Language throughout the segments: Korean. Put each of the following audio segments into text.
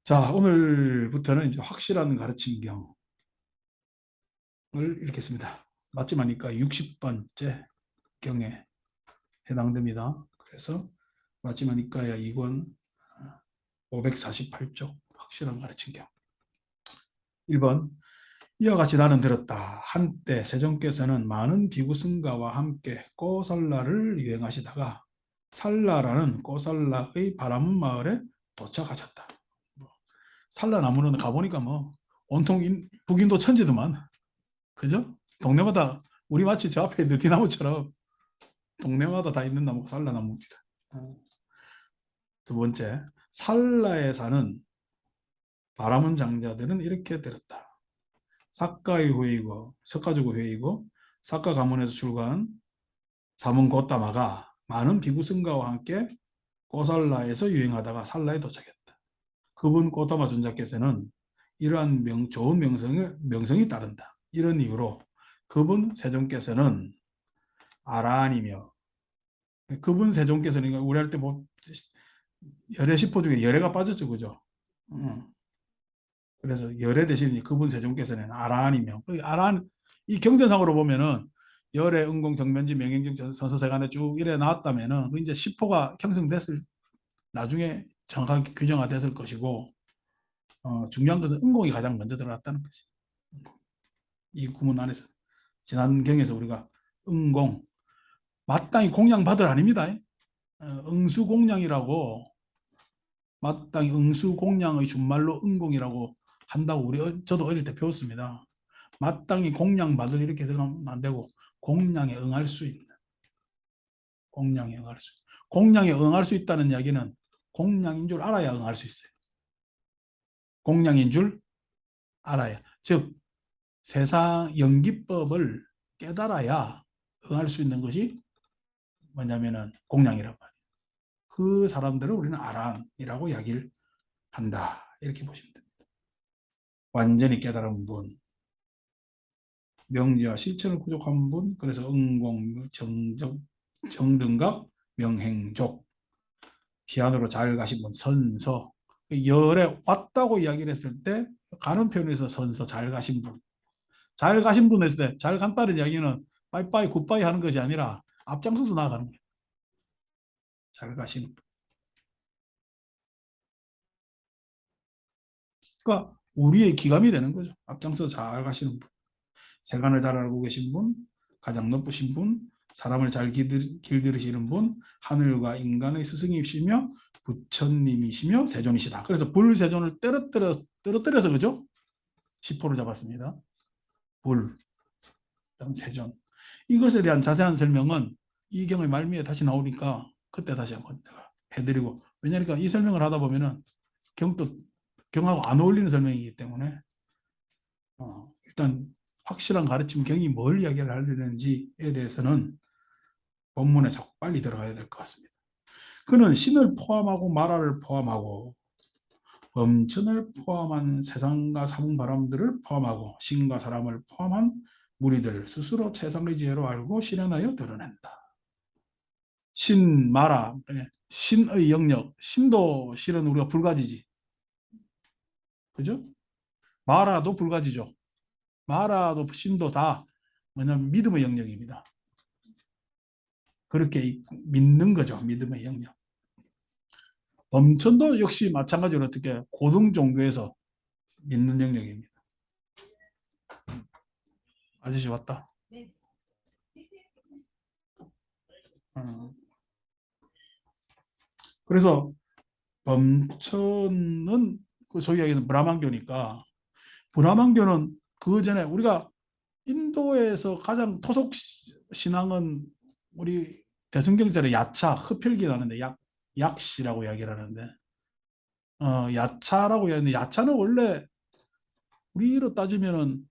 자, 오늘부터는 이제 확실한 가르침 경을 읽겠습니다. 맞지마니까 60번째 경에 해당됩니다. 그래서 맞지마니까야 2권 548쪽 확실한 가르침 경. 1번 이와 같이 나는 들었다. 한때 세종께서는 많은 비구 승가와 함께 꼬살라를 유행하시다가 살라라는 꼬살라의 바람은 마을에 도착하셨다. 살라나무는 가보니까 뭐 온통 북인도 천지더만. 그죠? 동네마다 우리 마치 저 앞에 있는 느티나무처럼 동네마다 다 있는 나무가 살라나무입니다. 두 번째, 살라에 사는 바라문 장자들은 이렇게 들었다. 사카의 후이고 석가지고 회이고 사카 가문에서 출간 사문 고따마가 많은 비구 승가와 함께 꼬살라에서 유행하다가 살라에 도착했다. 그분 고따마 존자께서는 이러한 좋은 명성이 따른다. 이런 이유로 그분 세종께서는 아라한이며 그분 세종께서는 우리 할 때 뭐 열애 십호 중에 열애가 빠졌죠, 그죠? 그래서 열애 대신 그분 세종께서는 아라한이며 아라한 이 경전상으로 보면은 열애, 응공, 정면지, 명행정, 선서세간에 쭉 이래 나왔다면은 그 이제 십호가 형성됐을 나중에 정확하게 규정화됐을 것이고 중요한 것은 응공이 가장 먼저 들어갔다는 거지. 이 구문 안에서 지난 경에서 우리가 응공 마땅히 공양받을 아닙니다. 응수공양이라고 마땅히 응수공양의 준말로 응공이라고 한다고 저도 어릴 때 배웠습니다. 마땅히 공양받을 이렇게 생각하면 안 되고 공양에 응할 수 있는 공양에 응할 수 공양에 응할 수 있다는 이야기는 공양인 줄 알아야 응할 수 있어요. 공양인 줄 알아야 즉 세상 연기법을 깨달아야 응할 수 있는 것이 뭐냐면은 공양이란 말이에요. 그 사람들을 우리는 아랑이라고 이야기를 한다. 이렇게 보시면 됩니다. 완전히 깨달은 분, 명제와 실천을 구족한 분, 그래서 응공, 정등각, 명행족, 피안으로 잘 가신 분, 선서, 열에 왔다고 이야기를 했을 때 가는 표현에서 선서, 잘 가신 분. 잘 가신 분 했을 때 잘 간다는 이야기는 빠이빠이 굿바이 하는 것이 아니라 앞장서서 나아가는 거예요. 잘 가시는 분. 그러니까 우리의 기감이 되는 거죠. 앞장서 잘 가시는 분. 세간을 잘 알고 계신 분, 가장 높으신 분, 사람을 잘 길들이시는 분, 하늘과 인간의 스승이시며 부처님이시며 세존이시다. 그래서 불세존을 떨어뜨려서 그죠? 10호를 잡았습니다. 불, 세존. 이것에 대한 자세한 설명은 이 경의 말미에 다시 나오니까 그때 다시 한번 해드리고, 왜냐하니까 이 설명을 하다 보면은 경하고 안 어울리는 설명이기 때문에 일단 확실한 가르침 경이 뭘 이야기를 하려는지에 대해서는 본문에 자꾸 빨리 들어가야 될 것 같습니다. 그는 신을 포함하고 마라를 포함하고 범천을 포함한 세상과 사문바람들을 포함하고 신과 사람을 포함한 무리들 스스로 최상의 지혜로 알고 실현하여 드러낸다. 신, 마라, 신의 영역, 신도 실은 우리가 불가지지. 그죠? 마라도 불가지죠. 마라도 신도 다 뭐냐면 믿음의 영역입니다. 그렇게 믿는 거죠. 믿음의 영역. 범천도 역시 마찬가지로 어떻게 고등 종교에서 믿는 영역입니다. 아저씨 왔다. 그래서 범천은 그 소위 얘기하는 브라만교니까 브라만교는 그 전에 우리가 인도에서 가장 토속 신앙은 우리 대승경전에 야차 흡혈기 나는데 약시라고 이야기를 하는데 야차라고 이야기하는데 야차는 원래 우리로 따지면은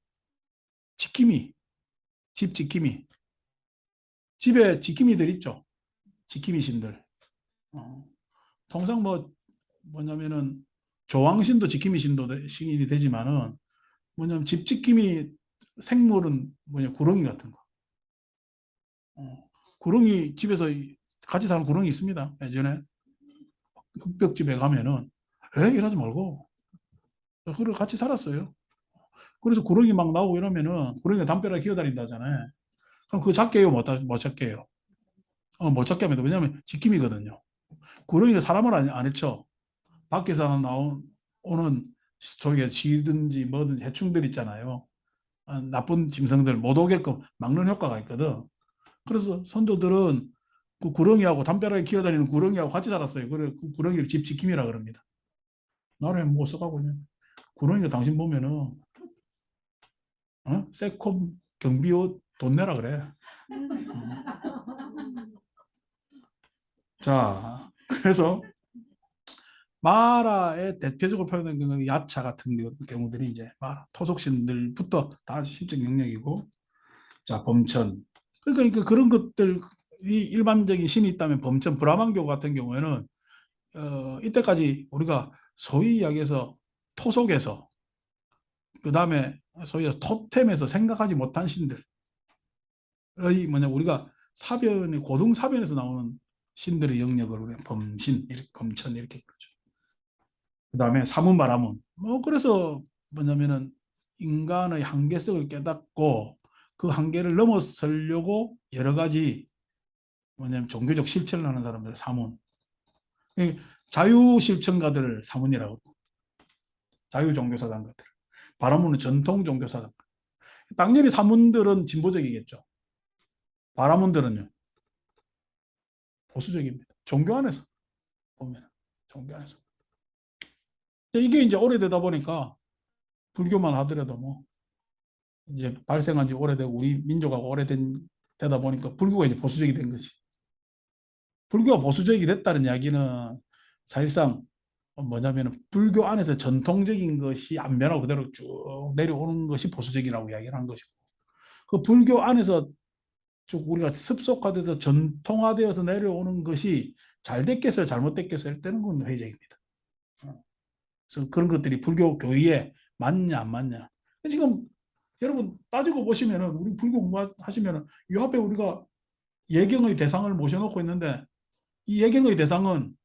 지킴이 집 지킴이 집에 지킴이들 있죠. 지킴이신들. 통상 뭐냐면은 조왕신도 지킴이신도 신이 되지만은 뭐냐면 집 지킴이 생물은 구렁이 같은 거. 구렁이 집에서 같이 사는 구렁이 있습니다. 예전에 흑벽집에 가면은 이러지 말고 그리고 같이 살았어요. 그래서 구렁이 막 나오고 이러면은 구렁이가 담벼락에 기어다닌다잖아요. 그럼 그거 잡게요? 못 잡게요? 못 잡게 합니다. 왜냐하면 지킴이거든요. 구렁이가 사람을 안 해쳐. 밖에서 오는 저기 쥐든지 뭐든지 해충들 있잖아요. 나쁜 짐승들 못 오게끔 막는 효과가 있거든. 그래서 선조들은 그 구렁이하고 담벼락에 기어다니는 구렁이하고 같이 살았어요. 그래 그 구렁이를 집 지킴이라 그럽니다. 나라에 뭐 써가고 있는 구렁이가 당신 보면은 세콤 경비호 돈 내라 그래. 자, 그래서 마라의 대표적으로 표현된 경우 야차 같은 경우들이 이제 마라 토속신들부터 다 신적 영역이고, 자 범천. 그러니까 그런 것들이 일반적인 신이 있다면 범천 브라만교 같은 경우에는 이때까지 우리가 소위 이야기해서 토속에서 그 다음에 소위 토템에서 생각하지 못한 신들의 뭐냐 우리가 사변의 고등 사변에서 나오는 신들의 영역을 우리가 범신, 범천 이렇게 그러죠. 그 다음에 사문바라문. 그래서 뭐냐면은 인간의 한계성을 깨닫고 그 한계를 넘어서려고 여러 가지 뭐냐면 종교적 실천을 하는 사람들 사문. 자유실천가들을 사문이라고. 자유종교사상가들. 바라문은 전통 종교사상. 당연히 사문들은 진보적이겠죠. 바라문들은요 보수적입니다. 종교 안에서 보면 종교 안에서. 이게 이제 오래되다 보니까 불교만 하더라도 뭐 이제 발생한 지 오래되고 우리 민족하고 오래된 되다 보니까 불교가 이제 보수적이 된 거지. 불교가 보수적이 됐다는 이야기는 사실상 뭐냐면 불교 안에서 전통적인 것이 안 변하고 그대로 쭉 내려오는 것이 보수적이라고 이야기를 한 것이고, 그 불교 안에서 쭉 우리가 습속화돼서 전통화되어서 내려오는 것이 잘 됐겠어요, 잘못됐겠어요 할 때는 그건 회의적입니다. 그래서 그런 것들이 불교 교의에 맞냐 안 맞냐. 지금 여러분 따지고 보시면은 우리 불교 공부하시면은 이 앞에 우리가 예경의 대상을 모셔놓고 있는데 이 예경의 대상은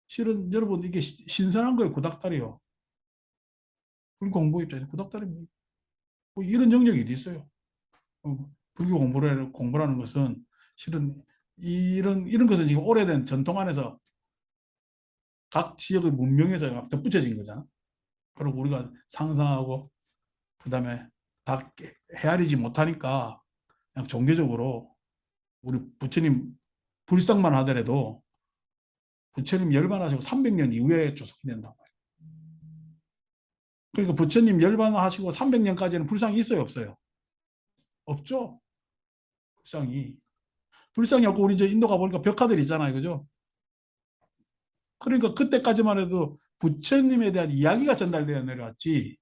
실은 여러분 이게 신선한 거예요. 구닥다리요. 불교 공부 입장에서 구닥다리입니다. 뭐 이런 영역이 어디 있어요? 불교 공부라는 것은 실은 이런 것은 지금 오래된 전통 안에서 각 지역의 문명에서 덧붙여진 거잖아. 그리고 우리가 상상하고 그다음에 다 헤아리지 못하니까 그냥 종교적으로 우리 부처님 불상만 하더라도 부처님 열반하시고 300년 이후에 조속이 된다고. 그러니까 부처님 열반하시고 300년까지는 불상이 있어요, 없어요? 없죠. 불상이. 불상이 없고 우리 이제 인도 가보니까 벽화들 있잖아요, 그죠? 그러니까 그때까지만 해도 부처님에 대한 이야기가 전달되어 내려왔지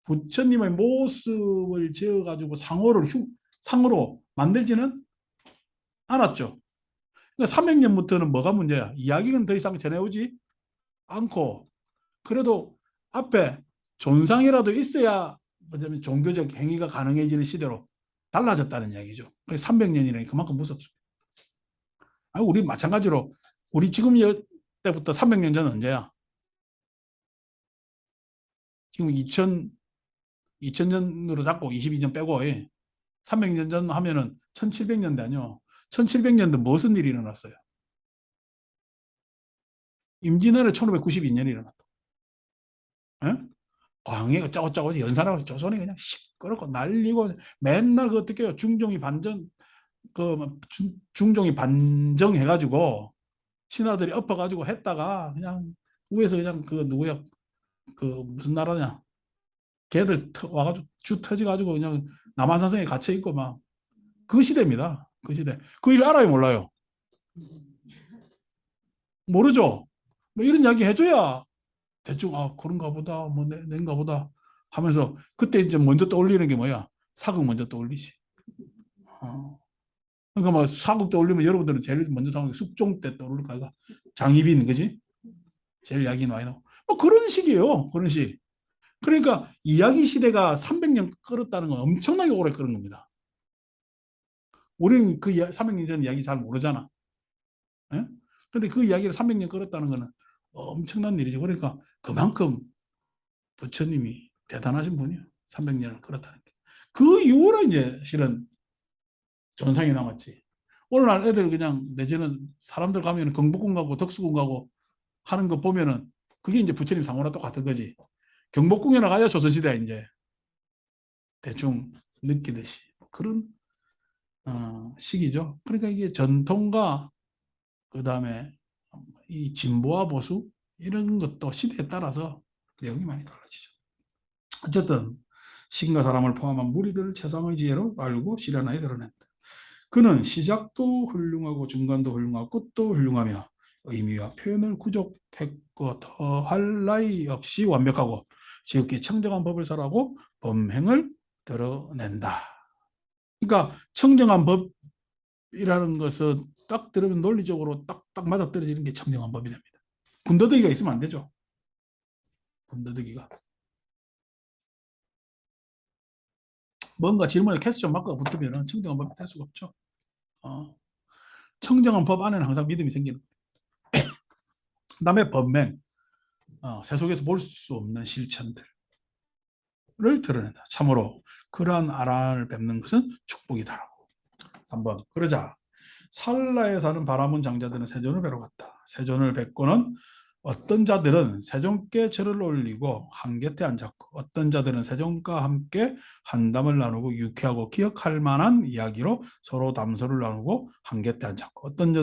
부처님의 모습을 지어가지고 상으로 만들지는 않았죠. 그러니까 300년부터는 뭐가 문제야? 이야기는 더 이상 전해오지 않고 그래도 앞에 존상이라도 있어야 뭐냐면 종교적 행위가 가능해지는 시대로 달라졌다는 이야기죠. 300년이라니 그만큼 무섭죠. 우리 마찬가지로 우리 지금 때부터 300년 전 언제야? 지금 2000년으로 잡고 22년 빼고 300년 전 하면은 1700년대 아니요. 1700년대 무슨 일이 일어났어요? 임진왜란 1592년에 일어났다. 에? 광해가 짜고짜고 연산하고 조선이 그냥 시끄럽고 난리고 맨날 그 어떻게 해요? 중종이 반정해가지고 신하들이 엎어가지고 했다가 그냥 위에서 그냥 그 누구야 그 무슨 나라냐 걔들 와가지고 주 터져가지고 그냥 남한산성에 갇혀 있고 막 그 시대입니다. 그 시대. 그 일 알아요, 몰라요? 모르죠. 뭐 이런 이야기 해줘야 대충 그런가 보다 뭐 낸가 보다 하면서 그때 이제 먼저 떠올리는 게 뭐야? 사극 먼저 떠올리지. 어. 그러니까 뭐 사극 떠올리면 여러분들은 제일 먼저 상황이 숙종 때 떠오를 거야. 장희빈 그지? 제일 이야기 많이 나오고 뭐 그런 식이에요. 그런 식. 그러니까 이야기 시대가 300년 끌었다는 건 엄청나게 오래 끌은 겁니다. 우리는 그 300년 전 이야기 잘 모르잖아. 그런데 그 이야기를 300년 끌었다는 거는 엄청난 일이죠. 그러니까 그만큼 부처님이 대단하신 분이에요. 300년을 걸었다는 게. 그 이후로 이제 실은 전상이 남았지. 오늘날 애들 그냥 내지는 사람들 가면 경복궁 가고 덕수궁 가고 하는 거 보면은 그게 이제 부처님 상호랑 똑같은 거지. 경복궁에 나가야 조선시대 이제 대충 느끼듯이 그런 시기죠. 그러니까 이게 전통과 그 다음에 이 진보와 보수 이런 것도 시대에 따라서 내용이 많이 달라지죠. 어쨌든 신과 사람을 포함한 무리들을 최상의 지혜로 알고 실현하여 드러낸다. 그는 시작도 훌륭하고 중간도 훌륭하고 끝도 훌륭하며 의미와 표현을 구족했고 더할 나위 없이 완벽하고 지극히 청정한 법을 설하고 범행을 드러낸다. 그러니까 청정한 법이라는 것은 딱 들으면 논리적으로 딱딱 맞아떨어지는 게 청정한 법이 됩니다. 군더더기가 있으면 안 되죠. 군더더기가. 뭔가 질문에 캐스션 마크가 붙으면 청정한 법이 될 수가 없죠. 청정한 법 안에는 항상 믿음이 생기는 거예요. 그다음에 범행, 세속에서 볼 수 없는 실천들을 드러낸다. 참으로 그러한 아란을 뵙는 것은 축복이다라고. 3번. 그러자 살라에 사는 바라문 장자들은 세존을 뵈러 갔다. 세존을 뵙고는 어떤 자들은 세존께 절을 올리고 한 곁에 앉았고 어떤 자들은 세존과 함께 한담을 나누고 유쾌하고 기억할 만한 이야기로 서로 담소를 나누고 한 곁에 앉았고 어떤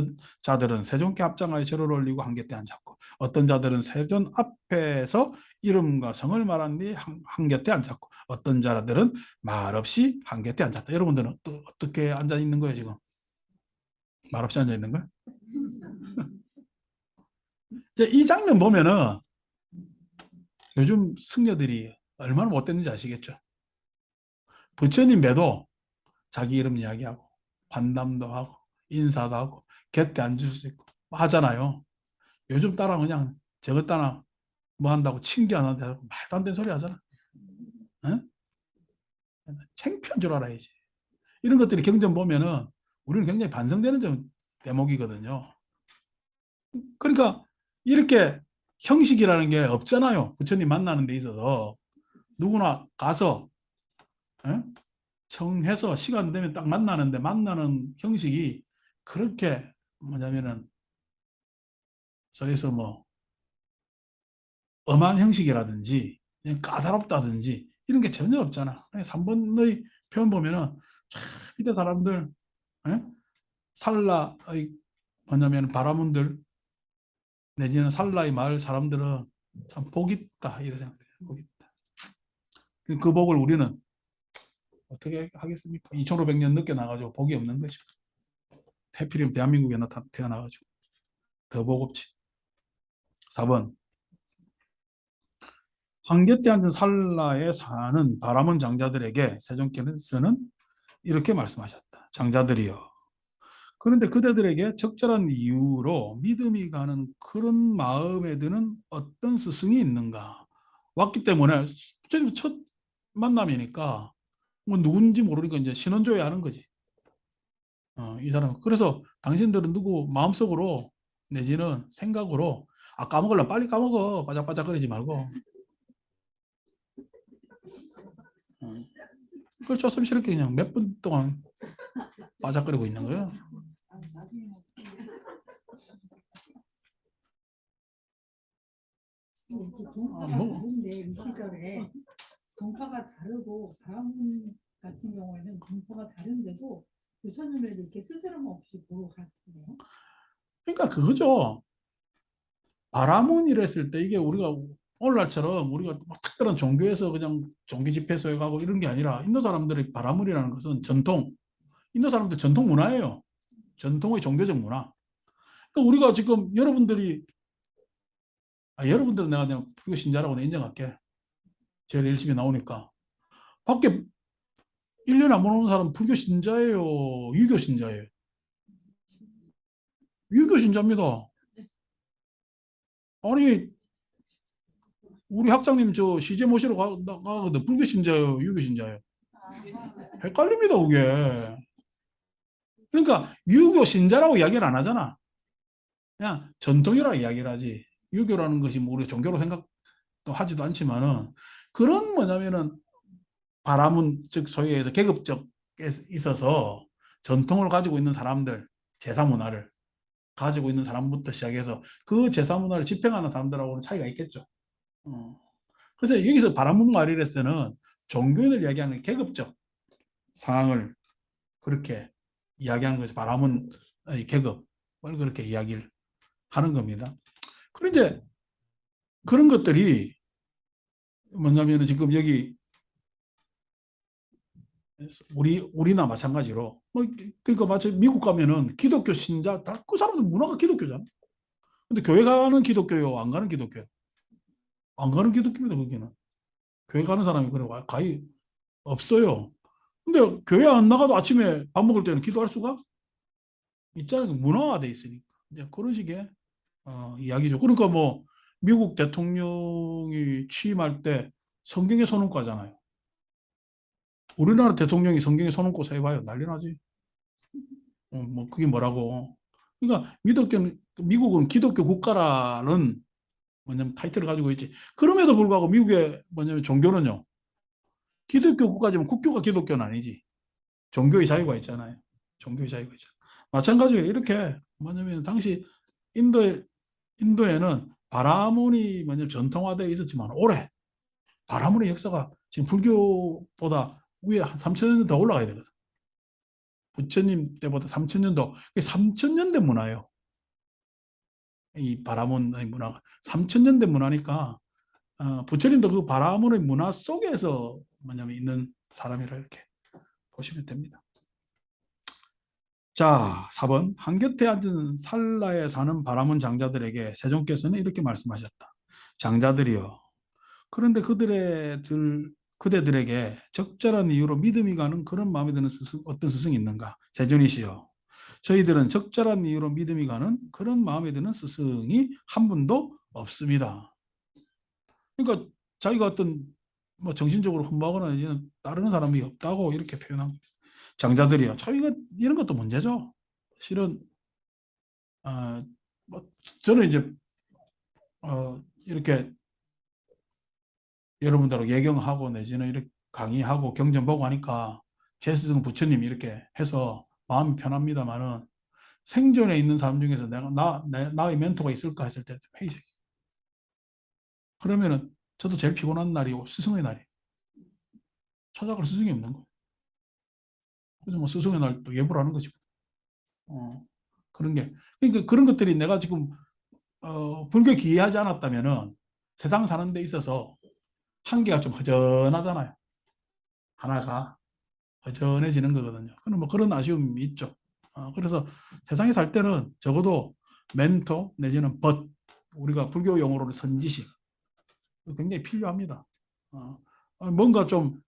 자들은 세존께 합장하여 절을 올리고 한 곁에 앉았고 어떤 자들은 세존 앞에서 이름과 성을 말한 뒤 한 곁에 앉았고 어떤 자들은 말없이 한 곁에 앉았다. 여러분들은 어떻게 앉아 있는 거예요 지금? 말없이 앉아 있는 거예요? 이 장면 보면은 요즘 승려들이 얼마나 못됐는지 아시겠죠? 부처님 뵈도 자기 이름 이야기하고 반담도 하고 인사도 하고 곁에 앉을 수 있고 하잖아요. 요즘 따라 그냥 저것 따라 뭐 한다고 칭기 안 한다고 말도 안 되는 소리 하잖아. 응? 창피한 줄 알아야지. 이런 것들이 경전 보면은 우리는 굉장히 반성되는 대목이거든요. 그러니까 이렇게 형식이라는 게 없잖아요. 부처님 만나는 데 있어서 누구나 가서 청해서 시간 되면 딱 만나는데 만나는 형식이 그렇게 뭐냐면은 저에서 뭐 엄한 형식이라든지 그냥 까다롭다든지 이런 게 전혀 없잖아. 3번의 표현 보면은 참 이때 사람들 살라의 뭐냐면 바라문들 내지는 살라의 마을 사람들은 참 복 있다 이런 생각돼요. 복 있다. 그 복을 우리는 어떻게 하겠습니까? 2500년 늦게 나가지고 복이 없는 거죠. 태필이면 대한민국에 태어나가지고 더 복 없지. 4번. 황곁에 앉은 살라에 사는 바라문 장자들에게 세종께서는 이렇게 말씀하셨다. 장자들이여. 그런데 그대들에게 적절한 이유로 믿음이 가는 그런 마음에 드는 어떤 스승이 있는가? 왔기 때문에 첫 만남이니까 뭐 누군지 모르니까 이제 신원조회 하는 거지. 이 사람. 그래서 당신들은 누구 마음속으로 내지는 생각으로 까먹으려 빨리 까먹어. 바짝바짝거리지 말고. 그걸 조심스럽게 그냥 몇 분 동안 바짝거리고 있는 거예요. 뭐. 다른데 이 시절에 정파가 다르고 바라문 같은 경우에는 정파가 다른데도 부처님을 이렇게 스스럼 없이 보러 갔네요. 그러니까 그거죠. 바라문 이랬을 때 이게 우리가 오늘날처럼 우리가 특별한 종교에서 그냥 종교 집회소에 가고 이런 게 아니라 인도 사람들의 바라문이라는 것은 전통, 인도 사람들 전통 문화예요. 전통의 종교적 문화. 그러니까 우리가 지금 여러분들이 여러분들은 내가 그냥 불교 신자라고 인정할게. 제일 열심히 나오니까. 밖에 1년에 안 보는 사람 불교 신자예요. 유교 신자예요. 유교 신자입니다. 아니 우리 학장님 저 시제 모시러 가거든. 불교 신자예요. 유교 신자예요. 헷갈립니다 그게. 그러니까 유교 신자라고 이야기를 안 하잖아. 그냥 전통이라고 이야기를 하지. 유교라는 것이 뭐 우리 종교로 생각도 또 하지도 않지만은 그런 뭐냐면은 바라문 즉 소위 해서 계급적 있어서 전통을 가지고 있는 사람들 제사 문화를 가지고 있는 사람부터 시작해서 그 제사 문화를 집행하는 사람들하고는 차이가 있겠죠. 그래서 여기서 바라문 마리레스는 종교인을 이야기하는 계급적 상황을 그렇게 이야기하는 거죠. 바라문 계급을 그렇게 이야기를 하는 겁니다. 그리고 이제 그런 것들이 뭐냐면 지금 여기 우리나 마찬가지로 뭐 그러니까 마치 미국 가면은 기독교 신자 다 그 사람들 문화가 기독교잖아. 근데 교회 가는 기독교요, 안 가는 기독교요? 안 가는 기독교입니다. 거기는 교회 가는 사람이 그래 거의 없어요. 근데 교회 안 나가도 아침에 밥 먹을 때는 기도할 수가 있잖아요. 문화화돼 있으니까 이제 그런 식의 이야기죠. 그러니까 뭐 미국 대통령이 취임할 때 성경에 손 얹고 하잖아요. 우리나라 대통령이 성경에 손 얹고 해봐요. 난리 나지. 뭐 그게 뭐라고. 그러니까 미국은 기독교 국가라는 뭐냐면 타이틀을 가지고 있지. 그럼에도 불구하고 미국의 뭐냐면 종교는요. 기독교 국가지만 국교가 기독교는 아니지. 종교의 자유가 있잖아요. 종교의 자유가 있잖아요. 마찬가지로 이렇게 뭐냐면 당시 인도에는 바라문이 뭐냐면 전통화되어 있었지만 올해 바라문의 역사가 지금 불교보다 위에 한 3,000년 더 올라가야 되거든. 부처님 때보다 3,000년 더. 3,000년대 문화예요. 이 바라문의 문화가 3,000년대 문화니까 부처님도 그 바라문의 문화 속에서 뭐냐면 있는 사람이라 이렇게 보시면 됩니다. 자, 4번. 한곁에 앉은 산라에 사는 바라문 장자들에게 세종께서는 이렇게 말씀하셨다. 장자들이여. 그런데 그대들에게 적절한 이유로 믿음이 가는 그런 마음에 드는 어떤 스승이 있는가? 세존이시여. 저희들은 적절한 이유로 믿음이 가는 그런 마음에 드는 스승이 한 분도 없습니다. 그러니까 자기가 어떤 뭐 정신적으로 혼모하거나 이런 따르는 사람이 없다고 이렇게 표현합니다. 장자들이요. 참 이거 이런 것도 문제죠. 실은 뭐 저는 이제 이렇게 여러분들하고 예경하고 내지는 이렇게 강의하고 경전 보고 하니까 제스승 부처님 이렇게 해서 마음이 편합니다만은 생존에 있는 사람 중에서 나의 멘토가 있을까 했을 때 회의적. 그러면은 저도 제일 피곤한 날이 스승의 날이에요. 찾아갈 스승이 없는 거예요. 그래서 뭐 스승의 날 또 예불 하는 거지. 그런 게 그러니까 그런 것들이 내가 지금 불교에 기여하지 않았다면은 세상 사는 데 있어서 한계가 좀 허전하잖아요. 하나가 허전해지는 거거든요. 그럼 뭐 그런 아쉬움이 있죠. 그래서 세상에 살 때는 적어도 멘토 내지는 벗 우리가 불교 용어로는 선지식 굉장히 필요합니다. 뭔가 좀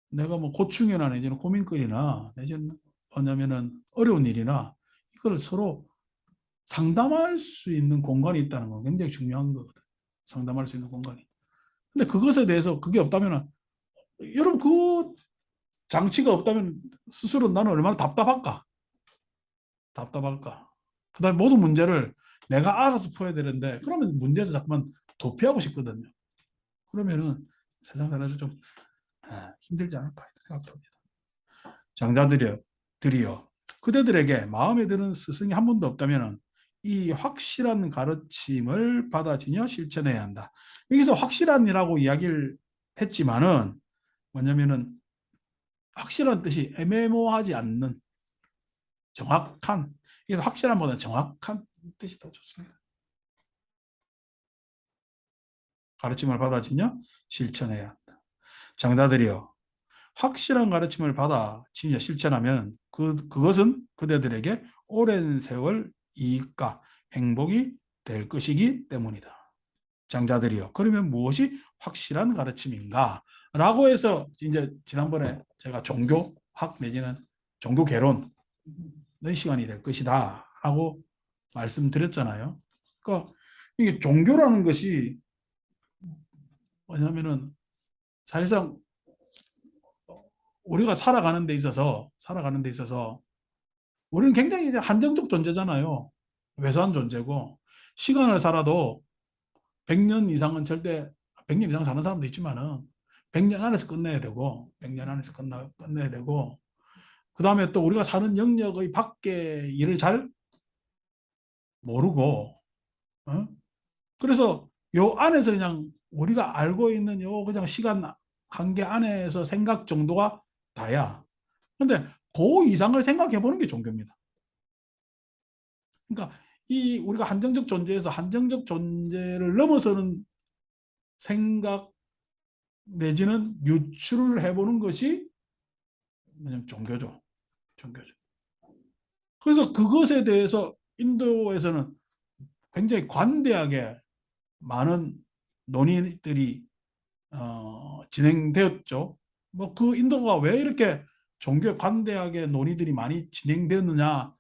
내가 뭐 고충이나 내지는 고민거리나 내지는 뭐냐면은 어려운 일이나 이걸 서로 상담할 수 있는 공간이 있다는 건 굉장히 중요한 거거든. 상담할 수 있는 공간이. 근데 그것에 대해서 그게 없다면 여러분 그 장치가 없다면 스스로 나는 얼마나 답답할까? 답답할까? 그다음에 모든 문제를 내가 알아서 풀어야 되는데 그러면 문제에서 자꾸만 도피하고 싶거든요. 그러면은 세상 사람들 좀 힘들지 않을까 생각합니다. 장자들이여 그대들에게 마음에 드는 스승이 한 분도 없다면 이 확실한 가르침을 받아지며 실천해야 한다. 여기서 확실한이라고 이야기를 했지만은 뭐냐면은 확실한 뜻이 애매모호하지 않는 정확한 그래서 확실한보다 정확한 뜻이 더 좋습니다. 가르침을 받아지며 실천해야 한다. 장자들이여 확실한 가르침을 받아 진짜 실천하면 그것은 그대들에게 오랜 세월 이익과 행복이 될 것이기 때문이다. 장자들이요. 그러면 무엇이 확실한 가르침인가? 라고 해서 이제 지난번에 제가 종교학 내지는 종교개론의 시간이 될 것이다. 라고 말씀드렸잖아요. 그러니까 이게 종교라는 것이 뭐냐면은 사실상 우리가 살아가는 데 있어서 우리는 굉장히 이제 한정적 존재잖아요. 왜소한 존재고 시간을 살아도 100년 이상은 절대 100년 이상 사는 사람도 있지만은 100년 안에서 끝내야 되고 100년 안에서 끝내야 되고 그 다음에 또 우리가 사는 영역의 밖에 일을 잘 모르고 어? 그래서 요 안에서 그냥 우리가 알고 있는 요 그냥 시간 한계 안에서 생각 정도가 다야. 근데 그 이상을 생각해 보는 게 종교입니다. 그러니까 이 우리가 한정적 존재에서 한정적 존재를 넘어서는 생각 내지는 유출을 해보는 것이 뭐냐면 종교죠. 종교죠. 그래서 그것에 대해서 인도에서는 굉장히 관대하게 많은 논의들이 진행되었죠. 뭐 그 인도가 왜 이렇게 종교에 관대하게 논의들이 많이 진행되었느냐라고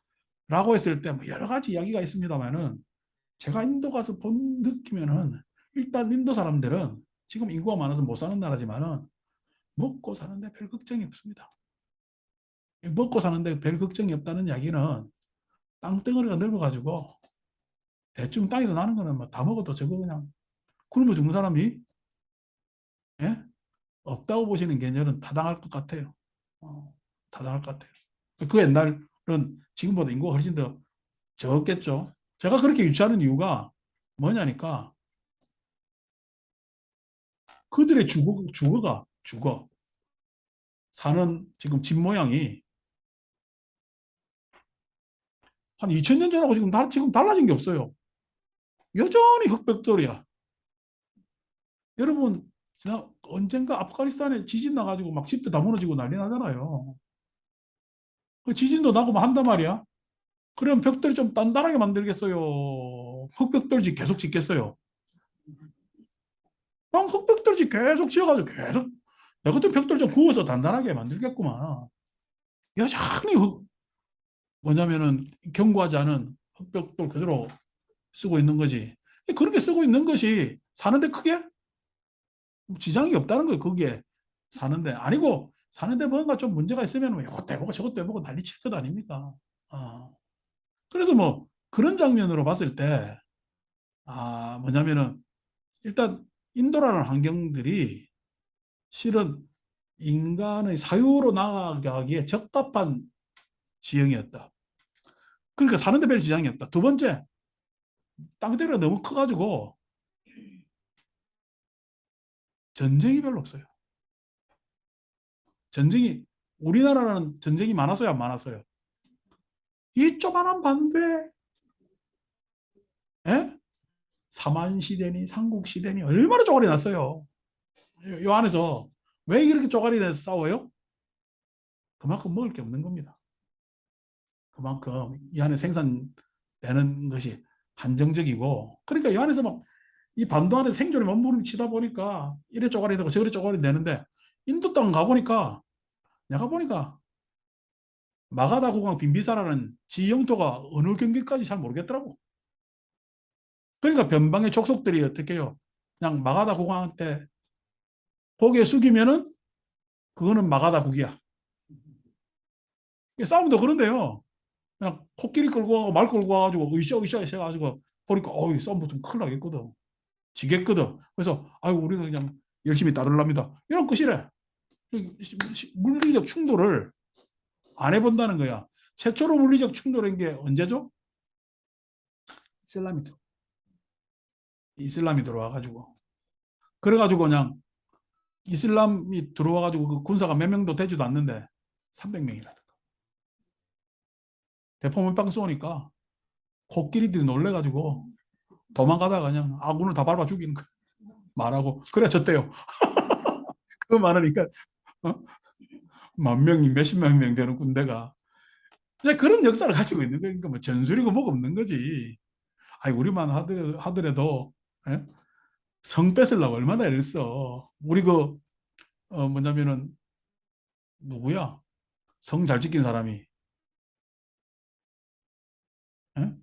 했을 때 뭐 여러 가지 이야기가 있습니다만은 제가 인도 가서 본 느낌에는 일단 인도 사람들은 지금 인구가 많아서 못 사는 나라지만은 먹고 사는데 별 걱정이 없습니다. 먹고 사는데 별 걱정이 없다는 이야기는 땅덩어리가 넓어가지고 대충 땅에서 나는 거는 뭐 다 먹어도 저거 그냥 굶어 죽는 사람이 예? 없다고 보시는 게 저는 타당할 것 같아요. 타당할 것 같아요. 그 옛날은 지금보다 인구가 훨씬 더 적겠죠. 제가 그렇게 유추하는 이유가 뭐냐니까 그들의 주거 사는 지금 집 모양이 한 2000년 전하고 지금 달라진 게 없어요. 여전히 흑백돌이야. 여러분 언젠가 아프가니스탄에 지진 나가지고 막 집도 다 무너지고 난리 나잖아요. 그 지진도 나고 막 한단 말이야. 그럼 벽돌 좀 단단하게 만들겠어요. 흑벽돌 집 계속 짓겠어요. 그냥 흑벽돌 집 계속 지어가지고 계속 내 것도 벽돌 좀 구워서 단단하게 만들겠구만. 여전히 뭐냐면은 경고하지 않은 흑벽돌 그대로 쓰고 있는 거지. 그렇게 쓰고 있는 것이 사는데 크게 지장이 없다는 거예요. 거기에 사는데 아니고 사는데 뭔가 좀 문제가 있으면 이것도 해보고 저것도 해보고 난리 칠 것 아닙니까? 그래서 뭐 그런 장면으로 봤을 때 뭐냐면은 일단 인도라는 환경들이 실은 인간의 사유로 나아가기에 적합한 지형이었다. 그러니까 사는데 별 지장이 없다. 두 번째, 땅덩이가 너무 커가지고 전쟁이 별로 없어요. 전쟁이 우리나라는 전쟁이 많았어요, 안 많았어요? 이 조그만한 반도에 예? 삼한시대니 삼국시대니 얼마나 쪼가리 났어요. 요 안에서 왜 이렇게 쪼가리 내서 싸워요? 그만큼 먹을 게 없는 겁니다. 그만큼 이 안에 생산되는 것이 한정적이고 그러니까 이 안에서 막 이 반도 안에 생존에 몸부림치다 보니까 이래 쪼가리 되고 저래 쪼가리 되는데 인도 땅 가보니까 내가 보니까 마가다 국왕 빈비사라는 지 영토가 어느 경계까지 잘 모르겠더라고. 그러니까 변방의 족속들이 어떻게 해요? 그냥 마가다 국왕한테 고개 숙이면은 그거는 마가다 국이야. 싸움도 그런데요. 그냥 코끼리 끌고 가고 말 끌고 와가지고 으쌰으쌰 해가지고 보니까 어이 싸움 붙으면 큰일 나겠거든. 지겠거든. 그래서 아유 우리는 그냥 열심히 따르랍니다. 이런 것이래. 물리적 충돌을 안 해본다는 거야. 최초로 물리적 충돌한 게 언제죠? 이슬람이 들어와가지고 그래가지고 그냥 이슬람이 들어와가지고 그 군사가 몇 명도 되지도 않는데 300명이라든가 대포물빵 쏘니까 코끼리들이 놀래가지고 도망가다가 그냥 아군을 다 밟아 죽이는 거 말하고 그래 졌대요. 그 많으니까 어? 만 명이 몇십만 명 되는 군대가 그냥 그런 역사를 가지고 있는 거니까 그러니까 뭐 전술이고 뭐가 없는 거지. 아니 우리만 하더라도 예? 성 뺏으려고 얼마나 애랬어. 우리 뭐냐면은 누구야? 성 잘 지킨 사람이 예?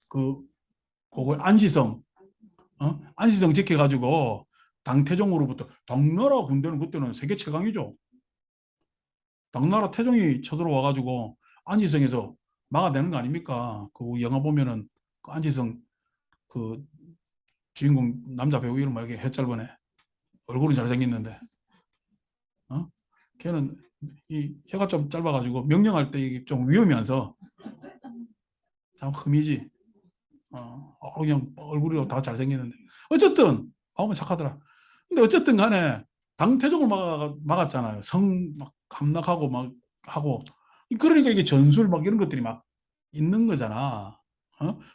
그 그거 안시성 안시성 지켜가지고 당태종으로부터 당나라 군대는 그때는 세계 최강이죠. 당나라 태종이 쳐들어와가지고 안시성에서 막아내는 거 아닙니까? 그 영화 보면은 그 안시성 그 주인공 남자 배우 이름 말게 혀 짧으네. 얼굴은 잘생겼는데. 어? 걔는 이 혀가 좀 짧아가지고 명령할 때 이게 좀 위험해서 참 흠이지. 그냥 얼굴이 다 잘생겼는데. 어쨌든 마음은 착하더라. 근데 어쨌든 간에 당태종을 막았잖아요. 성 막 함락하고 막 하고. 그러니까 이게 전술 막 이런 것들이 막 있는 거잖아.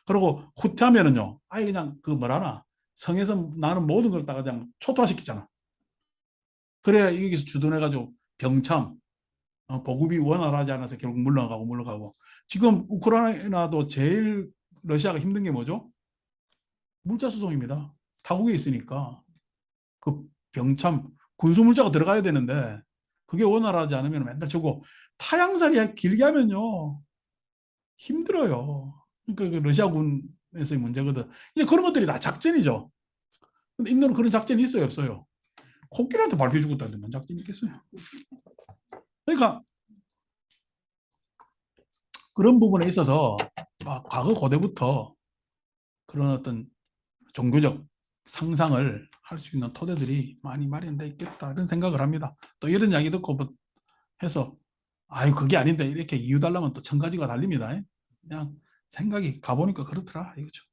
그리고 후퇴하면은요. 아예 그냥 그 뭐라나 성에서 나는 모든 걸 다 그냥 초토화시키잖아. 그래야 여기서 주둔해가지고 병참 보급이 원활하지 않아서 결국 물러가고 지금 우크라이나도 제일 러시아가 힘든 게 뭐죠? 물자 수송입니다. 타국에 있으니까 그 병참 군수 물자가 들어가야 되는데 그게 원활하지 않으면 맨날 저거 타양살이 길게 하면요 힘들어요. 그러니까 그 러시아군에서의 문제거든. 이제 그런 것들이 다 작전이죠. 근데 인도는 그런 작전이 있어요, 없어요? 코끼리한테 밟혀 죽었다는데 뭔 작전이 있겠어요? 그러니까 그런 부분에 있어서 과거 고대부터 그런 어떤 종교적 상상을 할 수 있는 토대들이 많이 마련돼 있겠다 이런 생각을 합니다. 또 이런 이야기 듣고 해서 아유 그게 아닌데 이렇게 이유 달라면 또 천 가지가 달립니다. 그냥 생각이 가보니까 그렇더라 이거죠.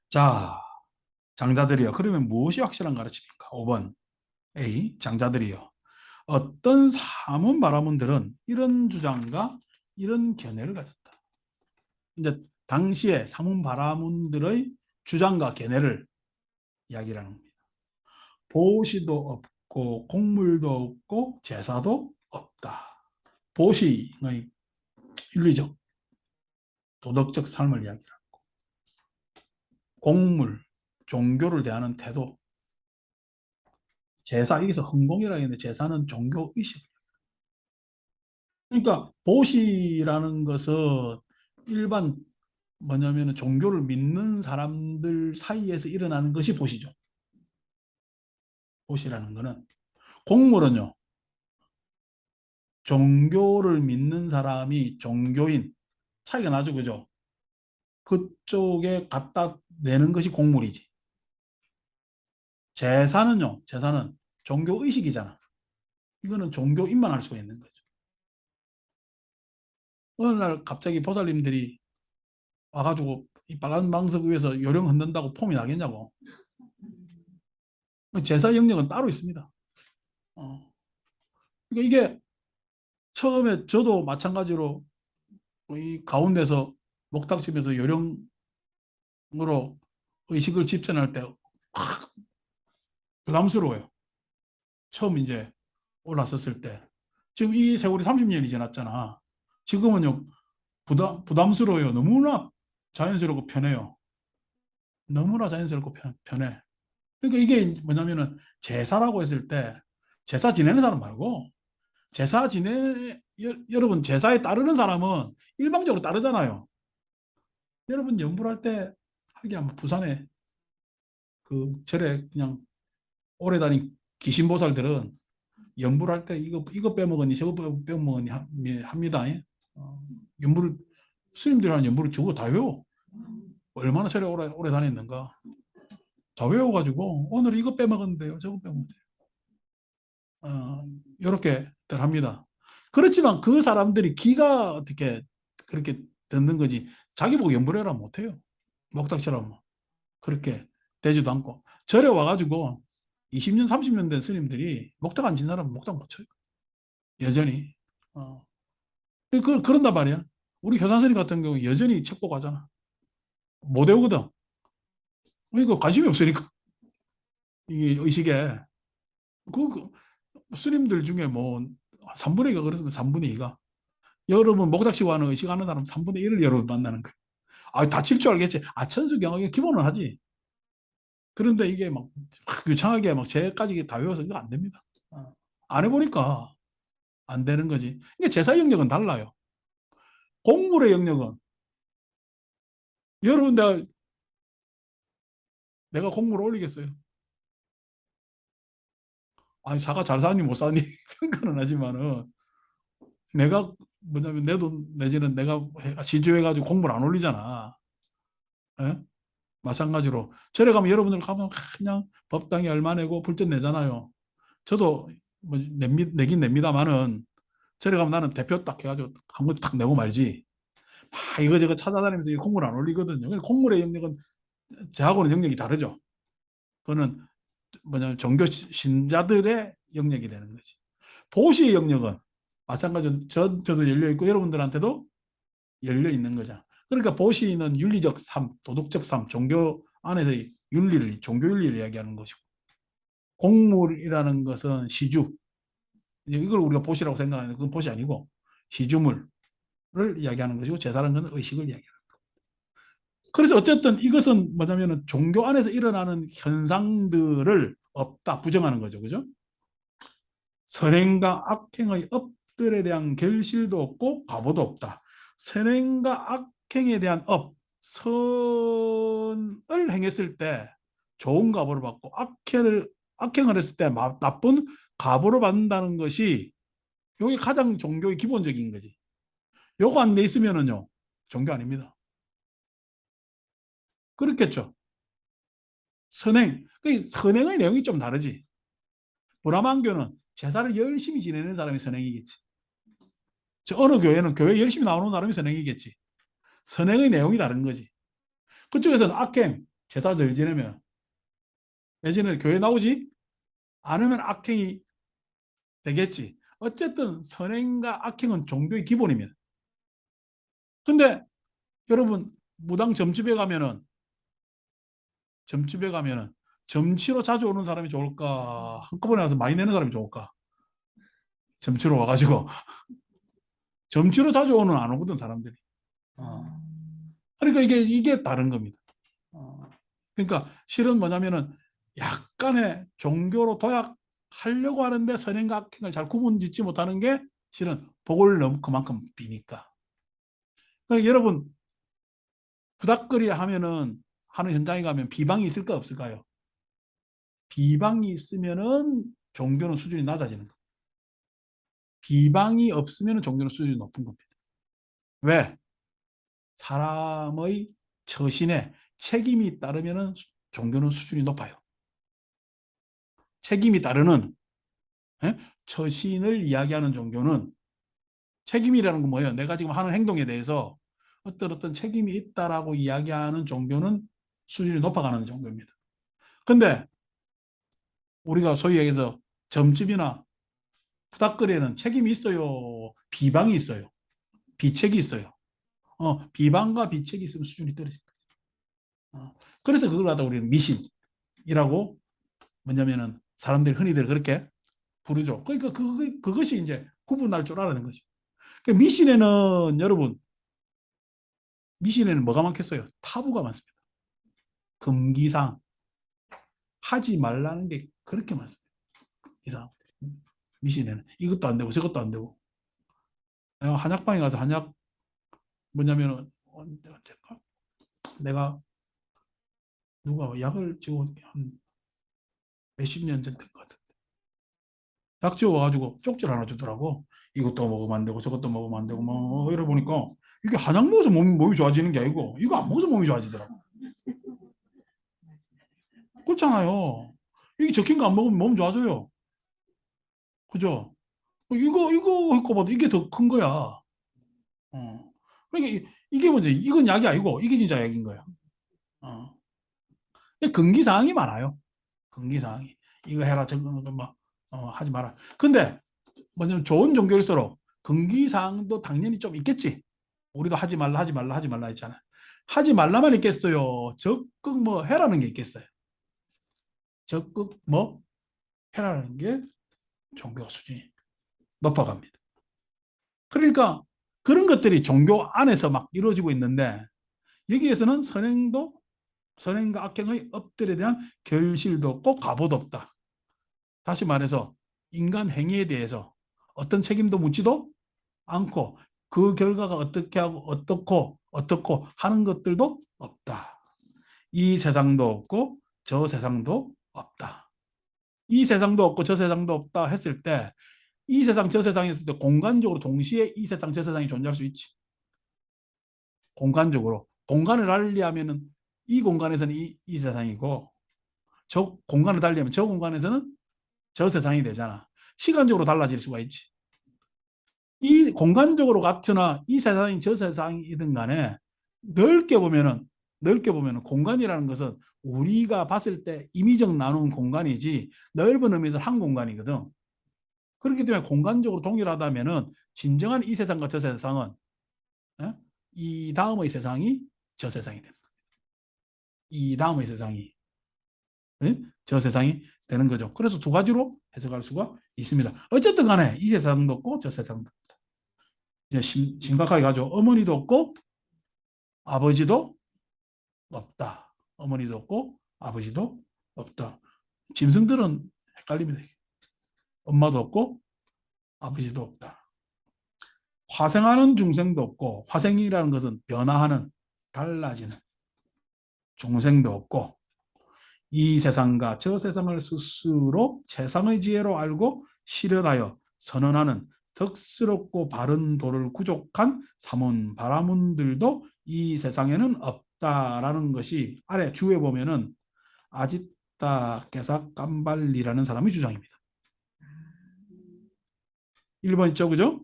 자, 장자들이요. 그러면 무엇이 확실한 가르침입니까? 5번 A. 장자들이요. 어떤 사문 바라문들은 이런 주장과 이런 견해를 가졌다. 이제 당시에 사문 바라문들의 주장과 견해를 이야기하는 겁니다. 보시도 없고 곡물도 없고 제사도 없다. 보시의 윤리적 도덕적 삶을 이야기하고 곡물 종교를 대하는 태도 제사 여기서 헌공이라고 했는데 제사는 종교 의식. 그러니까 보시라는 것은 일반 뭐냐면 종교를 믿는 사람들 사이에서 일어나는 것이 보시죠. 보시라는 거는 곡물은요. 종교를 믿는 사람이 종교인 차이가 나죠, 그죠? 그쪽에 갖다 내는 것이 곡물이지. 제사는요, 제사는 종교 의식이잖아. 이거는 종교인만 할 수가 있는 거죠. 어느 날 갑자기 보살님들이 와가지고 이 빨간 방석 위에서 요령 흔든다고 폼이 나겠냐고. 제사 영역은 따로 있습니다. 어. 그러니까 이게 처음에 저도 마찬가지로 이 가운데서 목탁집에서 요령으로 의식을 집전할 때 부담스러워요. 처음 이제 올랐었을 때. 지금 이 세월이 30년이 지났잖아. 지금은요, 부담스러워요. 너무나 자연스럽고 편해요. 너무나 자연스럽고 편해. 그러니까 이게 뭐냐면은 제사라고 했을 때 제사 지내는 사람 말고 여러분 제사에 따르는 사람은 일방적으로 따르잖아요. 여러분 연불할 때 하기 아마 부산에 그 절에 그냥 오래 다닌 귀신보살들은 연불할 때 이거 빼먹으니 저거 빼먹으니 합니다. 어, 연불 스님들이 하는 연불을 저거 다 외워. 얼마나 절에 오래 다녔는가. 다 외워가지고 오늘 이거 빼먹었는데요. 저거 빼먹었는데요. 이렇게들 합니다. 그렇지만 그 사람들이 기가 어떻게 그렇게 듣는 거지 자기 보고 연불해라 못해요. 목탁처럼 그렇게 되지도 않고 절에 와가지고 20년 30년 된 스님들이 목탁 안 친 사람은 목탁 못 쳐요. 여전히 그런단 말이야. 우리 교산 스님 같은 경우 여전히 책보 가잖아. 못 외우거든. 그러니까 관심이 없으니까 이 의식에 그 스님들 중에 뭐 3분의 2가 그랬으면 3분의 2가 여러분 목탁치고 하는 의식하는 사람 3분의 1을 여러분 만나는 거예요. 다칠 줄 알겠지. 천수경하게 기본은 하지. 그런데 이게 막 유창하게 막 제까지 다 외워서 이거 안 됩니다. 안 해보니까 안 되는 거지. 이게 제사 영역은 달라요. 공물의 영역은 여러분 내가 공물을 올리겠어요. 아니 사과 잘 사니 못 사니 평가는 하지만은 내가 뭐냐면 내 돈 내지는 내가 시주해가지고 공물 안 올리잖아. 예? 마찬가지로 절에 가면 여러분들 가면 그냥 법당에 얼마 내고 불전 내잖아요. 저도 뭐 내긴 냅니다만은 절에 가면 나는 대표 딱 해가지고 한 번 딱 내고 말지. 막 이거저거 찾아다니면서 이 콩물 안 올리거든요. 콩물의 영역은 저하고는 영역이 다르죠. 그거는 뭐냐면 종교 신자들의 영역이 되는 거지. 보시의 영역은 마찬가지로 저도 열려 있고 여러분들한테도 열려 있는 거죠. 그러니까 보시는 윤리적 삶, 도덕적 삶, 종교 안에서의 윤리를, 종교 윤리를 이야기하는 것이고, 공물이라는 것은 시주, 이걸 우리가 보시라고 생각하는 그건 보시 아니고 시주물을 이야기하는 것이고, 제사라는 것은 의식을 이야기하는 거예요. 그래서 어쨌든 이것은 뭐냐면 종교 안에서 일어나는 현상들을 없다, 부정하는 거죠. 그죠? 선행과 악행의 업들에 대한 결실도 없고 과보도 없다. 선행과 악행에 대한 업, 선을 행했을 때 좋은 과보를 받고 악행을 했을 때 나쁜 과보를 받는다는 것이 이게 가장 종교의 기본적인 거지. 요거 안 돼 있으면은요 종교 아닙니다. 그렇겠죠. 선행, 그 선행의 내용이 좀 다르지. 브라만교는 제사를 열심히 지내는 사람이 선행이겠지. 어느 교회는 교회 열심히 나오는 사람이 선행이겠지. 선행의 내용이 다른 거지. 그쪽에서는 악행, 제사 덜 지내면 예전에 교회 나오지 않으면 악행이 되겠지. 어쨌든 선행과 악행은 종교의 기본입니다. 근데 여러분 무당 점집에 가면은 점치로 자주 오는 사람이 좋을까? 한꺼번에 와서 많이 내는 사람이 좋을까? 점치로 와가지고 점치로 자주 오는 안 오거든 사람들이. 어. 그러니까 이게 다른 겁니다. 그러니까 실은 뭐냐면은 약간의 종교로 도약하려고 하는데 선행과 악행을 잘 구분짓지 못하는 게 실은 복을 너무 그만큼 비니까. 그러니까 여러분 부닥거리 하면은 하는 현장에 가면 비방이 있을까 없을까요? 비방이 있으면은 종교는 수준이 낮아지는 거예요. 비방이 없으면 종교는 수준이 높은 겁니다. 왜? 사람의 처신에 책임이 따르면 종교는 수준이 높아요. 책임이 따르는 처신을 이야기하는 종교는 책임이라는 건 뭐예요? 내가 지금 하는 행동에 대해서 어떤 책임이 있다라고 이야기하는 종교는 수준이 높아가는 종교입니다. 근데 우리가 소위 얘기해서 점집이나 푸닥거리에는 책임이 있어요? 비방이 있어요? 비책이 있어요? 비방과 비책이 있으면 수준이 떨어집니다. 그래서 그걸 갖다 우리는 미신이라고 뭐냐면은 사람들이 흔히들 그렇게 부르죠. 그러니까 그것이 이제 구분할 줄 알아는 거죠. 그러니까 미신에는 여러분 미신에는 뭐가 많겠어요? 타부가 많습니다. 금기상 하지 말라는 게 그렇게 많습니다. 이상 미신에는 이것도 안 되고 저것도 안 되고 내가 한약방에 가서 한약 뭐냐면은 내가 누가 약을 지고 한 몇십 년 전 된 것 같은데 약 지어와가지고 쪽지를 하나 주더라고. 이것도 먹으면 안 되고 저것도 먹으면 안 되고 뭐 이러 보니까 이게 한약 먹어서 몸이 좋아지는 게 아니고 이거 안 먹어서 몸이 좋아지더라고. 그렇잖아요. 이게 적힌 거 안 먹으면 몸 좋아져요. 그죠? 이거 했고 봐도 이게 더 큰 거야. 어. 그러니까 이게 문제. 이건 약이 아니고 이게 진짜 약인 거야. 어. 금기사항이 많아요. 금기사항이. 이거 해라 저거 막 하지 마라. 근데 뭐냐면 좋은 종교일수록 금기사항도 당연히 좀 있겠지. 우리도 하지 말라 하지 말라 하지 말라 했잖아. 하지 말라만 있겠어요. 적극 뭐 해라는 게 있겠어요. 적극 뭐 해라는 게 종교 수준이 높아갑니다. 그러니까 그런 것들이 종교 안에서 막 이루어지고 있는데 여기에서는 선행과 악행의 업들에 대한 결실도 없고 과보도 없다. 다시 말해서 인간 행위에 대해서 어떤 책임도 묻지도 않고 그 결과가 어떻게 하고 어떻고 하는 것들도 없다. 이 세상도 없고 저 세상도 없다. 이 세상도 없고 저 세상도 없다 했을 때 이 세상 저 세상에 있을 때 공간적으로 동시에 이 세상 저 세상이 존재할 수 있지. 공간적으로 공간을 알리하면은 이 공간에서는 이 세상이고 저 공간을 달리하면 저 공간에서는 저 세상이 되잖아. 시간적으로 달라질 수가 있지. 이 공간적으로 같으나 이 세상이 저 세상이든 간에 넓게 보면은 공간이라는 것은 우리가 봤을 때 임의적 나눈 공간이지 넓은 의미에서 한 공간이거든. 그렇기 때문에 공간적으로 동일하다면은 진정한 이 세상과 저 세상은 이 다음의 세상이 저 세상이 됩니다. 이 다음의 세상이 저 세상이 되는 거죠. 그래서 두 가지로 해석할 수가 있습니다. 어쨌든 간에 이 세상도 없고 저 세상도 없다. 이제 심각하게 가죠. 어머니도 없고 아버지도 없다. 어머니도 없고 아버지도 없다. 짐승들은 헷갈립니다. 엄마도 없고 아버지도 없다. 화생하는 중생도 없고, 화생이라는 것은 변화하는, 달라지는 중생도 없고, 이 세상과 저 세상을 스스로 최상의 지혜로 알고 실현하여 선언하는 덕스럽고 바른 도를 구족한 사문 바라문들도 이 세상에는 없다라는 것이 아래 주에 보면은 아지타 게삭 깜발리라는 사람의 주장입니다. 1번 있죠, 그죠?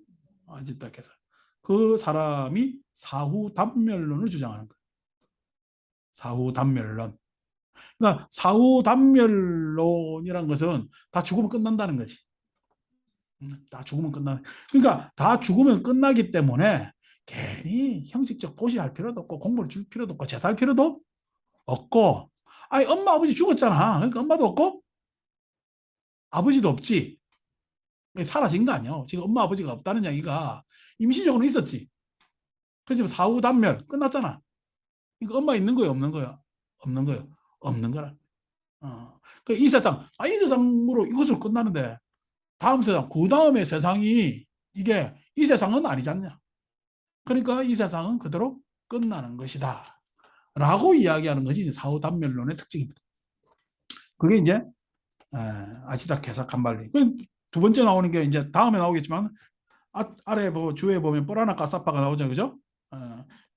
아지타 게삭. 그 사람이 사후단멸론을 주장하는 거예요. 사후단멸론. 그러니까 사후단멸론이란 것은 다 죽으면 끝난다는 거지. 다 죽으면 끝나. 그러니까 다 죽으면 끝나기 때문에 괜히 형식적 보시할 필요도 없고 공부를 줄 필요도 없고 제사할 필요도 없고. 아니 엄마 아버지 죽었잖아. 그러니까 엄마도 없고 아버지도 없지. 사라진 거 아니야. 지금 엄마 아버지가 없다는 이야기가 임시적으로 있었지. 그래서 사후단멸 끝났잖아. 그러니까 엄마 있는 거예요, 없는 거예요? 없는 거예요. 없는 거라. 이 세상, 이 세상으로 이것으로 끝나는데 다음 세상, 그 다음의 세상이 이게 이 세상은 아니지 않냐. 그러니까 이 세상은 그대로 끝나는 것이다. 라고 이야기하는 것이 사후단멸론의 특징입니다. 그게 이제 아시다 개사칸발리. 두 번째 나오는 게 이제 다음에 나오겠지만 아래 뭐 주에 보면 뿌라나 까사파가 나오죠, 그죠?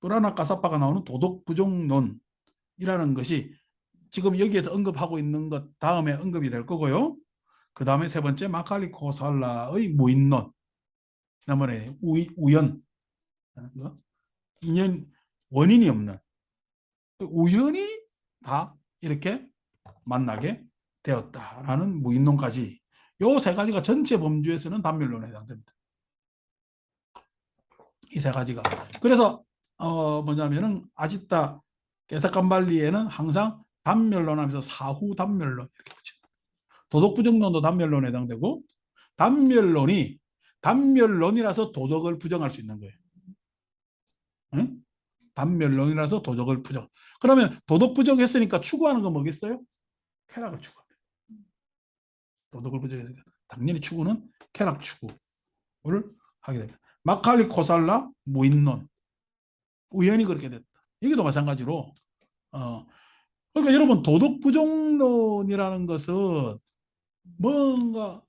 뿌라나 까사파가 나오는 도덕 부정론이라는 것이 지금 여기에서 언급하고 있는 것 다음에 언급이 될 거고요. 그 다음에 세 번째 마칼리 코살라의 무인론. 지난번에 우연, 인연, 원인이 없는 우연히 다 이렇게 만나게 되었다라는 무인론까지 요 세 가지가 전체 범주에서는 단멸론에 해당됩니다. 이 세 가지가. 그래서 뭐냐면은 아지타 게사칸발리에는 항상 단멸론 하면서 사후 단멸론 이렇게 붙여요. 도덕부정론도 단멸론에 해당되고 단멸론이라서 도덕을 부정할 수 있는 거예요. 응? 단멸론이라서 도덕을 부정. 그러면 도덕 부정했으니까 추구하는 건 뭐겠어요? 쾌락을 추구합니다. 도덕을 부정했으니까 당연히 추구는 쾌락 추구를 하게 됩니다. 마칼리 코살라 무인론. 우연히 그렇게 됐다. 여기도 마찬가지로 그러니까 여러분 도덕 부정론이라는 것은 뭔가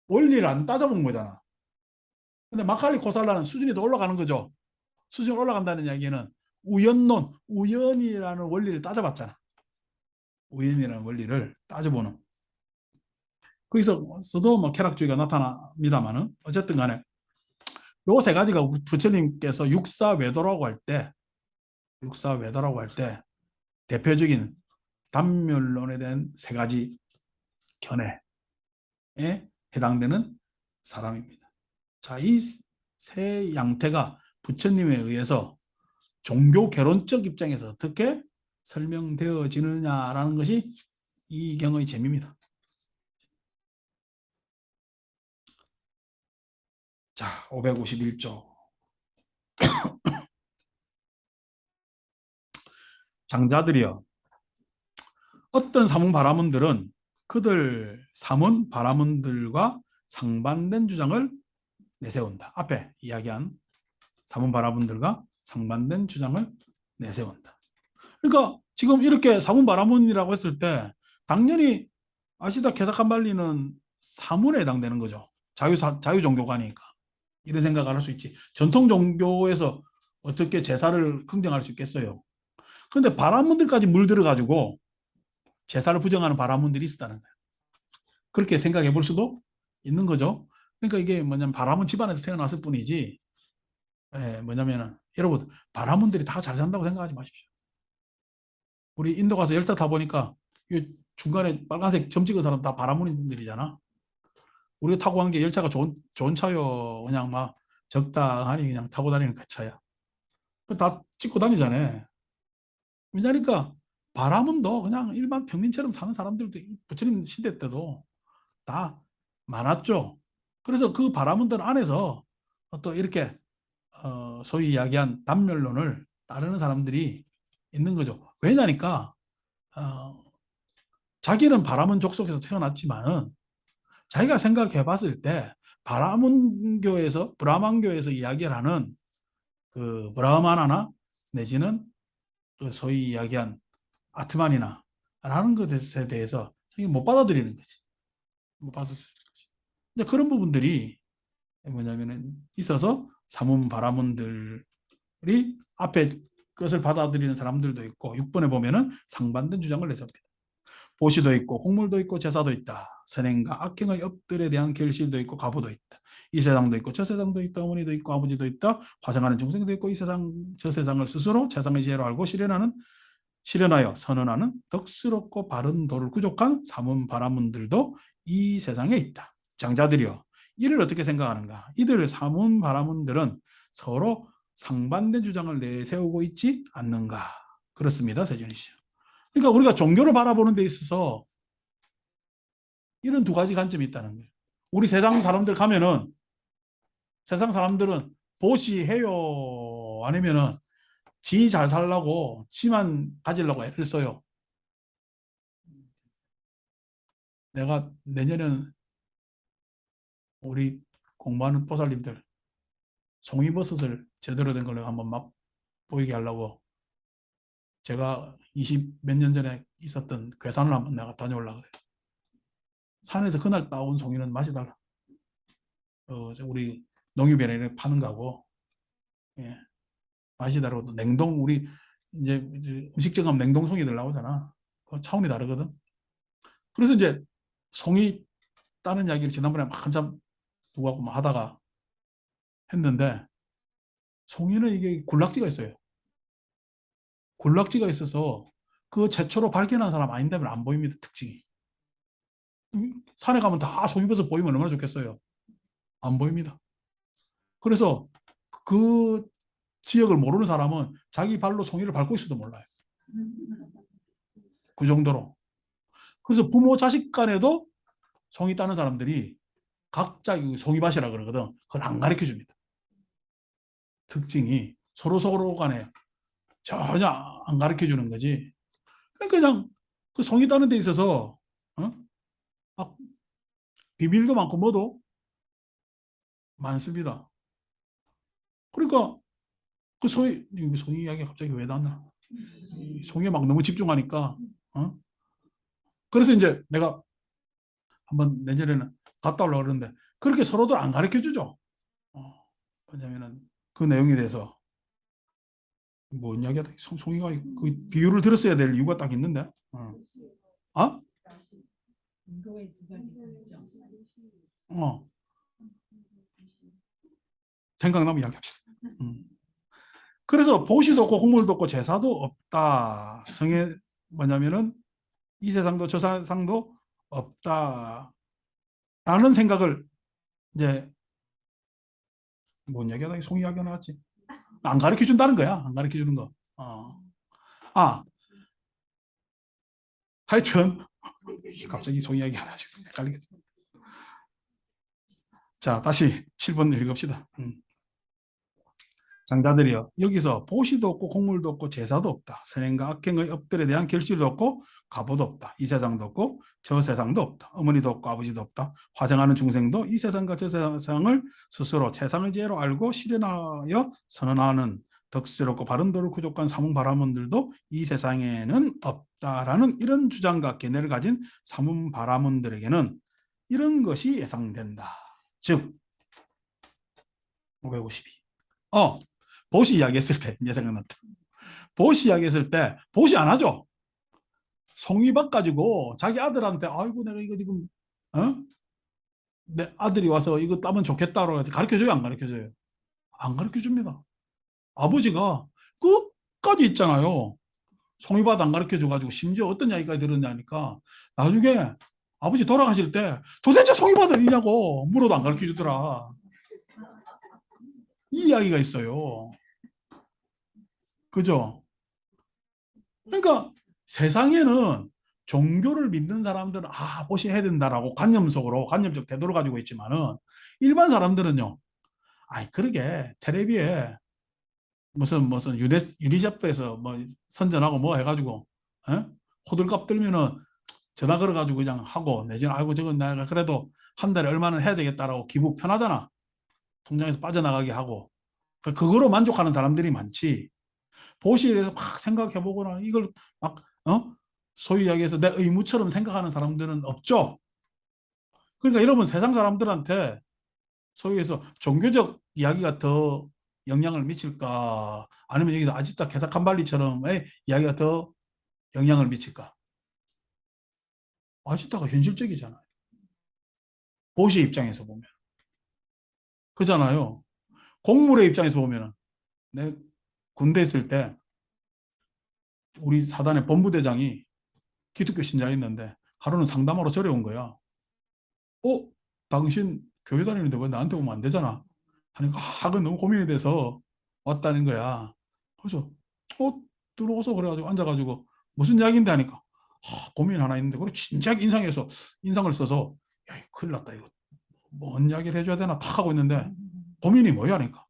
원리를 안 따져본 거잖아. 근데 마칼리 코살라는 수준이 더 올라가는 거죠. 수준이 올라간다는 이야기는 우연론, 우연이라는 원리를 따져봤잖아. 우연이라는 원리를 따져보는. 거기서도 뭐 쾌락주의가 나타납니다만은 어쨌든 간에 요 세 가지가 부처님께서 육사외도라고 할 때 대표적인 단멸론에 대한 세 가지 견해에 해당되는 사람입니다. 자, 이 세 양태가 부처님에 의해서 종교 개론적 입장에서 어떻게 설명되어지느냐라는 것이 이 경의 재미입니다. 자, 551조. 장자들이여, 어떤 사문 바라문들은 그들 사문 바라문들과 상반된 주장을 내세운다. 앞에 이야기한 사문 바라문들과 상반된 주장을 내세운다. 그러니까 지금 이렇게 사문 바라문이라고 했을 때 당연히 아시다 게사칸발리는 사문에 해당되는 거죠. 자유 종교가니까 이런 생각을 할 수 있지. 전통 종교에서 어떻게 제사를 긍정할 수 있겠어요? 그런데 바라문들까지 물들어가지고 제사를 부정하는 바라문들이 있었다는 거예요. 그렇게 생각해 볼 수도 있는 거죠. 그러니까 이게 뭐냐면 바라문 집안에서 태어났을 뿐이지, 뭐냐면은 여러분 바라문들이 다 잘 산다고 생각하지 마십시오. 우리 인도 가서 열차 타 보니까 이 중간에 빨간색 점 찍은 사람 다 바라문인들이잖아. 우리가 타고 간 게 열차가 좋은 차요. 그냥 막 적당하니 그냥 타고 다니는 그 차야. 다 찍고 다니잖아요. 왜냐니까 바라문도 그냥 일반 평민처럼 사는 사람들도 부처님 시대 때도 다 많았죠. 그래서 그 바라문들 안에서 또 이렇게 소위 이야기한 단멸론을 따르는 사람들이 있는 거죠. 왜냐니까 어, 자기는 바라문 족속에서 태어났지만은 자기가 생각해 봤을 때 바라문교에서 브라만교에서 이야기를 하는 그 브라마나나 내지는 그 소위 이야기한 아트만이나 라는 것에 대해서 자기가 못 받아들이는 거지. 못 받아들이는 거지. 이제 그런 부분들이 뭐냐면은 있어서 사문 바라문들이 앞에 것을 받아들이는 사람들도 있고 6번에 보면은 상반된 주장을 내세웁니다. 보시도 있고 공물도 있고 제사도 있다. 선행과 악행의 업들에 대한 결실도 있고 가부도 있다. 이 세상도 있고 저 세상도 있다. 어머니도 있고 아버지도 있다. 화생하는 중생도 있고 이 세상 저 세상을 스스로 세상의 지혜로 알고 실현하여 선언하는 덕스럽고 바른 도를 구족한 사문 바라문들도 이 세상에 있다. 장자들이여 이를 어떻게 생각하는가? 이들 사문 바라문들은 서로 상반된 주장을 내세우고 있지 않는가? 그렇습니다. 세준이 씨. 그러니까 우리가 종교를 바라보는 데 있어서 이런 두 가지 관점이 있다는 거예요. 우리 세상 사람들 가면은 세상 사람들은 보시해요. 아니면은 지 잘 살라고 지만 가지려고 애를 써요. 내가 내년에는 우리 공부하는 보살님들 송이버섯을 제대로 된 걸 한번 막 보이게 하려고 제가 20 몇 년 전에 있었던 괴산을 한번 내가 다녀오려고 그래요. 산에서 그날 따온 송이는 맛이 달라. 우리 농협에 파는 거하고 예, 맛이 다르고 냉동 우리 이제 음식점 가면 냉동 송이들 나오잖아. 그 차원이 다르거든. 그래서 이제 송이 따는 이야기를 지난번에 막 한참 누구하고 막 하다가 했는데 송이는 이게 군락지가 있어요. 군락지가 있어서 그 최초로 발견한 사람 아닌다면 안 보입니다. 특징이. 산에 가면 다 송이버섯 보이면 얼마나 좋겠어요. 안 보입니다. 그래서 그 지역을 모르는 사람은 자기 발로 송이를 밟고 있어도 몰라요. 그 정도로. 그래서 부모 자식 간에도 송이 따는 사람들이 각자 송이밭이라 그러거든. 그걸 안 가르쳐 줍니다. 특징이 서로 간에 전혀 안 가르쳐 주는 거지. 그냥 그 송이 따는 데 있어서 어? 막 비밀도 많고 뭐도 많습니다. 그러니까 그 송이 이야기 갑자기 왜 나왔나? 송이에 막 너무 집중하니까 그래서 이제 내가 한번 내년에는 갔다 오려고 그러는데 그렇게 서로들 안 가르쳐 주죠. 왜냐면은 그 내용에 대해서 뭔 이야기하다 송이가 그 비유를 들었어야 될 이유가 딱 있는데 아? 인도의 두 가지 관점. 생각나면 이야기합시다. 그래서 보시도 없고 국물도 없고 제사도 없다. 성에 뭐냐면은 이 세상도 저 세상도 없다. 라는 생각을 이제 뭔 이야기하다 송 이야기가 나왔지. 안 가르쳐 준다는 거야. 안 가르쳐 주는 거. 아, 하여튼 갑자기 송 이야기가 나가지고 헷갈리겠어. 자, 다시 7번 읽읍시다. 장자들이여 여기서 보시도 없고 공물도 없고 제사도 없다. 선행과 악행의 업들에 대한 결실도 없고 가보도 없다. 이 세상도 없고 저 세상도 없다. 어머니도 없고 아버지도 없다. 화생하는 중생도 이 세상과 저 세상을 스스로 세상의 지혜로 알고 실현하여 선언하는 덕스럽고 바른 도를 구족한 사문바라문들도 이 세상에는 없다라는 이런 주장과 견해를 가진 사문바라문들에게는 이런 것이 예상된다. 즉 552. 보시 이야기했을 때 이제 생각났다. 보시 이야기했을 때 보시 안 하죠. 송이밥 가지고 자기 아들한테 아이고 내가 이거 지금 어? 내 아들이 와서 이거 따면 좋겠다고 가르쳐줘요, 안 가르쳐줘요? 안 가르쳐줍니다. 아버지가 끝까지 있잖아요. 송이밭 안 가르쳐줘가지고 심지어 어떤 이야기까지 들었냐니까 나중에 아버지 돌아가실 때 도대체 송이밭 어디냐고 물어도 안 가르쳐주더라. 이 이야기가 있어요. 그죠? 그러니까 세상에는 종교를 믿는 사람들은 보시 해야 된다라고 관념적 태도를 가지고 있지만은 일반 사람들은요. 그러게 텔레비에 무슨 유니세프에서 뭐 선전하고 뭐 해가지고 에? 호들갑 들면은 전화 걸어가지고 그냥 하고 내지는 아이고 저건 내가 그래도 한 달에 얼마는 해야 되겠다라고 기부 편하잖아. 통장에서 빠져나가게 하고 그거로 만족하는 사람들이 많지. 보시에 대해서 막 생각해보거나 이걸 막 소위 이야기해서 내 의무처럼 생각하는 사람들은 없죠. 그러니까 여러분 세상 사람들한테 소위 해서 종교적 이야기가 더 영향을 미칠까 아니면 여기서 아지타 케사칸발리처럼의 이야기가 더 영향을 미칠까? 아지타가 현실적이잖아요. 보시 입장에서 보면. 그잖아요. 공물의 입장에서 보면은 내 군대 있을 때 우리 사단의 본부대장이 기독교 신자였는데 하루는 상담하러 절에 온 거야. 당신 교회 다니는데 왜 나한테 오면 안 되잖아. 하니까 그건 너무 고민이 돼서 왔다는 거야. 그래서 들어오서 그래가지고 앉아가지고 무슨 이야기인데 하니까 고민 하나 있는데 그래 진작 인상을 써서 야 이거 큰일 났다 이거 뭔 이야기를 해줘야 되나 탁 하고 있는데 고민이 뭐야 하니까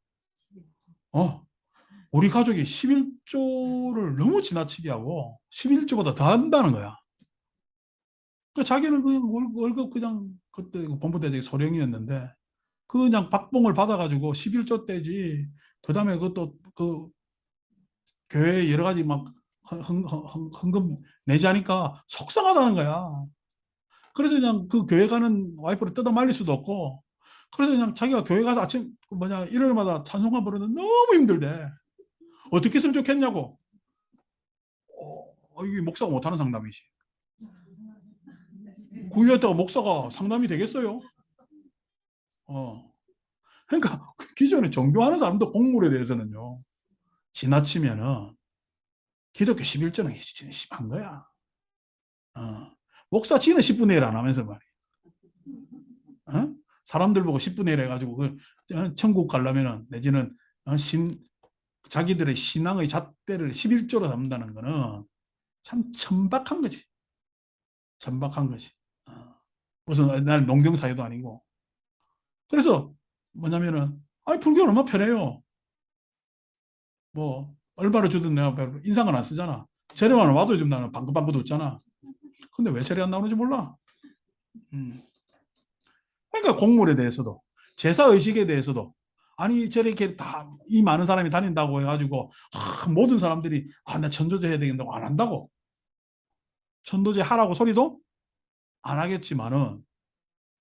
우리 가족이 11조를 너무 지나치게 하고 11조보다 더 한다는 거야. 그 자기는 그냥 월급 그냥 그때 본부대장이 소령이었는데 그냥 박봉을 받아가지고 11조 떼지. 그 다음에 그것도 그 교회 여러 가지 막 헌금 내지 하니까 속상하다는 거야. 그래서 그냥 그 교회 가는 와이프를 뜯어 말릴 수도 없고 그래서 그냥 자기가 교회 가서 아침 일요일마다 찬송가 부르는 너무 힘들대. 어떻게 했으면 좋겠냐고. 이게 목사가 못하는 상담이지. 구의였다가 목사가 상담이 되겠어요? 어. 그러니까 기존에 종교하는 사람도 공물에 대해서는요. 지나치면은 기독교 11조는 심한 거야. 목사 지는 10분의 1 안 하면서 말이야. 사람들 보고 10분의 1 해가지고 천국 가려면은 내지는 자기들의 신앙의 잣대를 11조로 담는다는 거는 참 천박한 거지. 천박한 거지. 무슨 옛날 농경사회도 아니고. 그래서 뭐냐면은 불교는 얼마나 편해요. 뭐 얼마를 주든 내가 인상은 안 쓰잖아. 재료만 와도 좀 나는 방긋방긋 웃잖아. 근데 왜 재료 안 나오는지 몰라. 음. 그러니까 공물에 대해서도 제사 의식에 대해서도 아니 저렇게 다 이 많은 사람이 다닌다고 해가지고 모든 사람들이 나 천도제 해야 되겠다고 안 한다고. 천도제 하라고 소리도 안 하겠지만은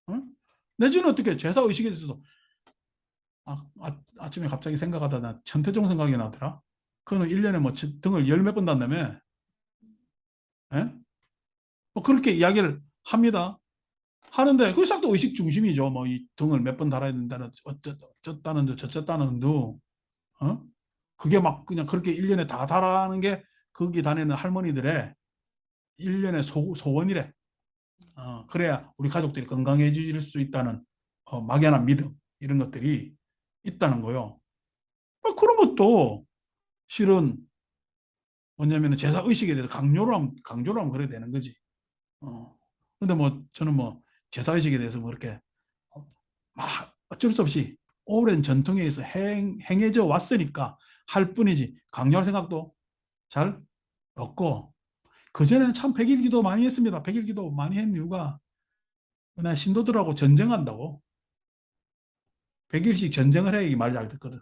응? 내지는 어떻게 제사 의식에 대해서도 아침에 갑자기 생각하다 나 천태종 생각이 나더라. 그는 1년에 뭐 등을 열 몇 번 단다며. 예? 뭐 그렇게 이야기를 합니다. 하는데 그 싹 다 의식 중심이죠. 뭐 이 등을 몇 번 달아야 된다는 어쩌다는 둥 저쩌다는 둥 그게 막 그냥 그렇게 1년에 다 달아는 게 거기 다니는 할머니들의 1년의 소원이래. 그래야 우리 가족들이 건강해질 수 있다는 막연한 믿음 이런 것들이 있다는 거요. 그런 것도 실은 뭐냐면 제사 의식에 대해서 강조를 하면 그래야 되는 거지. 근데 뭐 저는 뭐 제사 의식에 대해서 뭐 이렇게 막 어쩔 수 없이 오랜 전통에 의해서 행해져 왔으니까 할 뿐이지 강요할 생각도 잘 없고 그전에는 참 백일기도 많이 했습니다. 백일기도 많이 했는 이유가 그냥 신도들하고 전쟁한다고 백일씩 전쟁을 해야 말 잘 듣거든.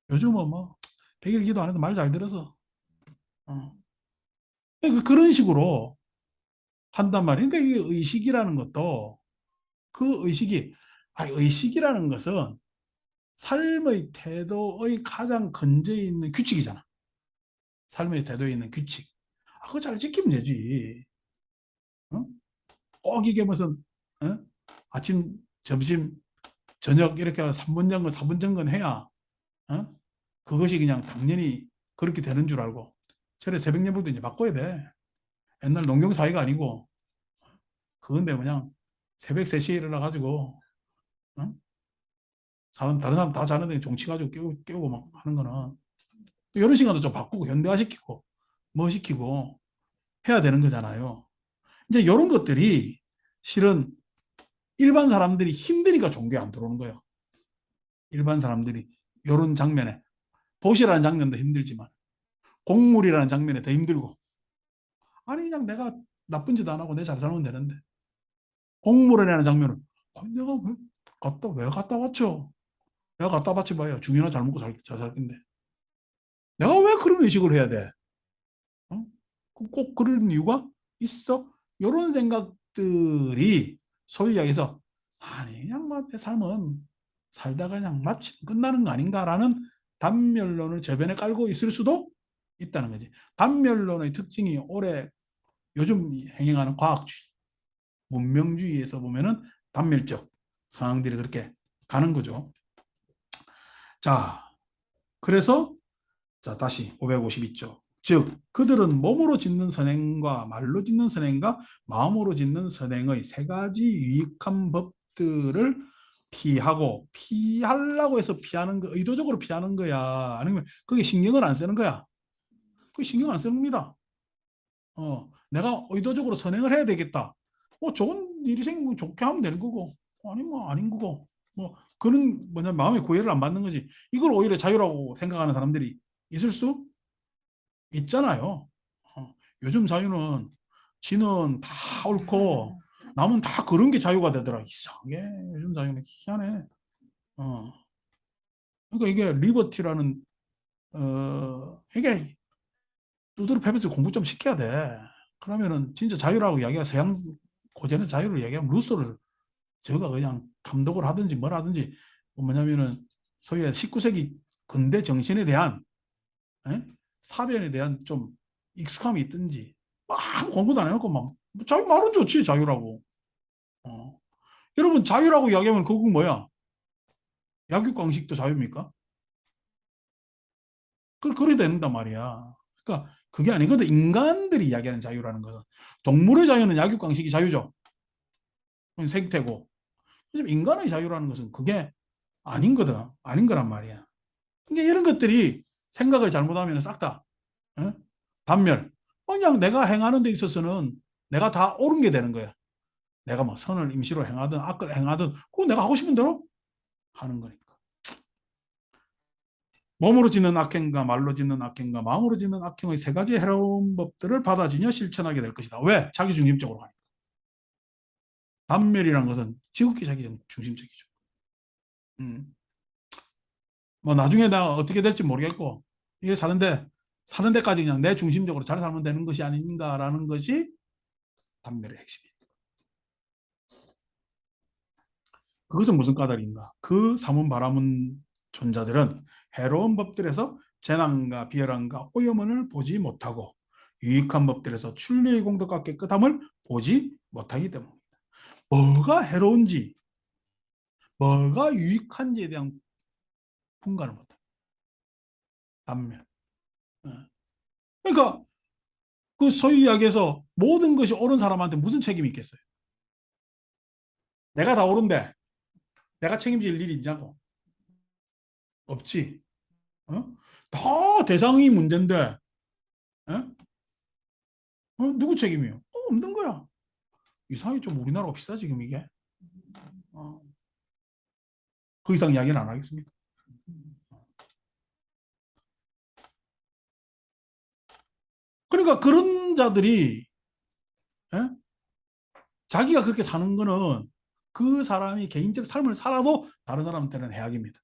요즘은 뭐 백일기도 안 해도 말 잘 들어서 그런 식으로 한단 말이에요. 그러니까 이게 의식이라는 것도 그 의식이라는 것은 삶의 태도의 가장 근저에 있는 규칙이잖아. 삶의 태도에 있는 규칙. 그거 잘 지키면 되지. 어? 꼭 이게 무슨 어? 아침, 점심, 저녁 이렇게 3분 점검, 4분 점검 해야 어? 그것이 그냥 당연히 그렇게 되는 줄 알고 저래 새벽 예불도 이제 바꿔야 돼. 옛날 농경 사회가 아니고 그건데 그냥 새벽 3시에 일어나 가지고 어? 다른 사람 다 자는데 종치 가지고 깨우고 막 하는 거는 이런 시간도 좀 바꾸고 현대화시키고 뭐 시키고 해야 되는 거잖아요. 이제 이런 것들이 실은 일반 사람들이 힘드니까 종교에 안 들어오는 거예요. 일반 사람들이 이런 장면에 도시라는 장면도 힘들지만 곡물이라는 장면에 더 힘들고 아니 그냥 내가 나쁜 짓 안 하고 내 잘 살면 되는데 곡물이라는 장면은 내가 왜 갔다 왔죠? 내가 갖다 바치 봐요. 죽이나 잘 먹고 잘 살 텐데. 내가 왜 그런 의식을 해야 돼? 어? 꼭 그런 이유가 있어? 이런 생각들이 소위 이야기해서 아니 그냥 뭐내 삶은 살다가 그냥 마침 끝나는 거 아닌가라는 단멸론을 저변에 깔고 있을 수도 있다는 거지. 단멸론의 특징이 올해 요즘 행행하는 과학주의, 문명주의에서 보면은 단멸적 상황들이 그렇게 가는 거죠. 자, 그래서 자, 다시 552쪽. 즉, 그들은 몸으로 짓는 선행과 말로 짓는 선행과 마음으로 짓는 선행의 세 가지 유익한 법들을 피하려고 해서 피하는 거, 의도적으로 피하는 거야. 아니면 그게 신경을 안 쓰는 거야. 그 신경 안 쓰는 겁니다. 내가 의도적으로 선행을 해야 되겠다. 좋은 일이 생기면 좋게 하면 되는 거고, 아니면 아닌 거고, 그런 마음의 구애를 안 받는 거지. 이걸 오히려 자유라고 생각하는 사람들이 있을 수 있잖아요. 요즘 자유는 지는 다 옳고 남은 다 그런 게 자유가 되더라. 이상하게 요즘 자유는 희한해. 어. 그러니까 이게 리버티라는 이게 두드러 패면서 공부 좀 시켜야 돼. 그러면은 진짜 자유라고 이야기가 서양 고전의 자유를 이야기하면 루소를 저가 그냥 감독을 하든지 뭘 하든지 뭐냐면은 소위 19세기 근대 정신에 대한 에? 사변에 대한 좀 익숙함이 있든지 막 공부도 안 해놓고 막 자유 말은 좋지 자유라고. 어. 여러분 자유라고 이야기하면 그건 뭐야? 약육강식도 자유입니까? 그래 된단 말이야. 그러니까 그게 아니거든. 인간들이 이야기하는 자유라는 것은 동물의 자유는 약육강식이 자유죠. 그건 생태고. 하지만 인간의 자유라는 것은 그게 아닌 거다. 아닌 거란 말이야. 그러니까 이런 것들이 생각을 잘못하면 싹 다 단멸. 그냥 내가 행하는 데 있어서는 내가 다 옳은 게 되는 거야. 내가 뭐 선을 임시로 행하든 악을 행하든 그거 내가 하고 싶은 대로 하는 거니까. 몸으로 짓는 악행과 말로 짓는 악행과 마음으로 짓는 악행의 세 가지 해로운 법들을 받아지며 실천하게 될 것이다. 왜? 자기 중심적으로 가니까. 단멸이란 것은 지극히 자기 중심적이죠. 뭐 나중에 나 어떻게 될지 모르겠고 이게 사는 데까지 그냥 내 중심적으로 잘 살면 되는 것이 아닌가라는 것이 단멸의 핵심이에요. 그것은 무슨 까닭인가? 그 사문 바라문 존자들은 해로운 법들에서 재난과 비열함과 오염을 보지 못하고 유익한 법들에서 순리의 공덕과 깨끗함을 보지 못하기 때문입니다. 뭐가 해로운지, 뭐가 유익한지에 대한 분간을 못합니다. 단멸. 그러니까 그 소위 이야기해서 모든 것이 옳은 사람한테 무슨 책임이 있겠어요? 내가 다 옳은데 내가 책임질 일이 있냐고? 없지. 어? 다 대상이 문제인데 어? 누구 책임이요? 없는 거야. 이상하게 좀 우리나라가 비싸 지금 이게. 어. 그 이상 이야기는 안 하겠습니다. 그러니까 그런 자들이 에? 자기가 그렇게 사는 거는 그 사람이 개인적 삶을 살아도 다른 사람한테는 해악입니다.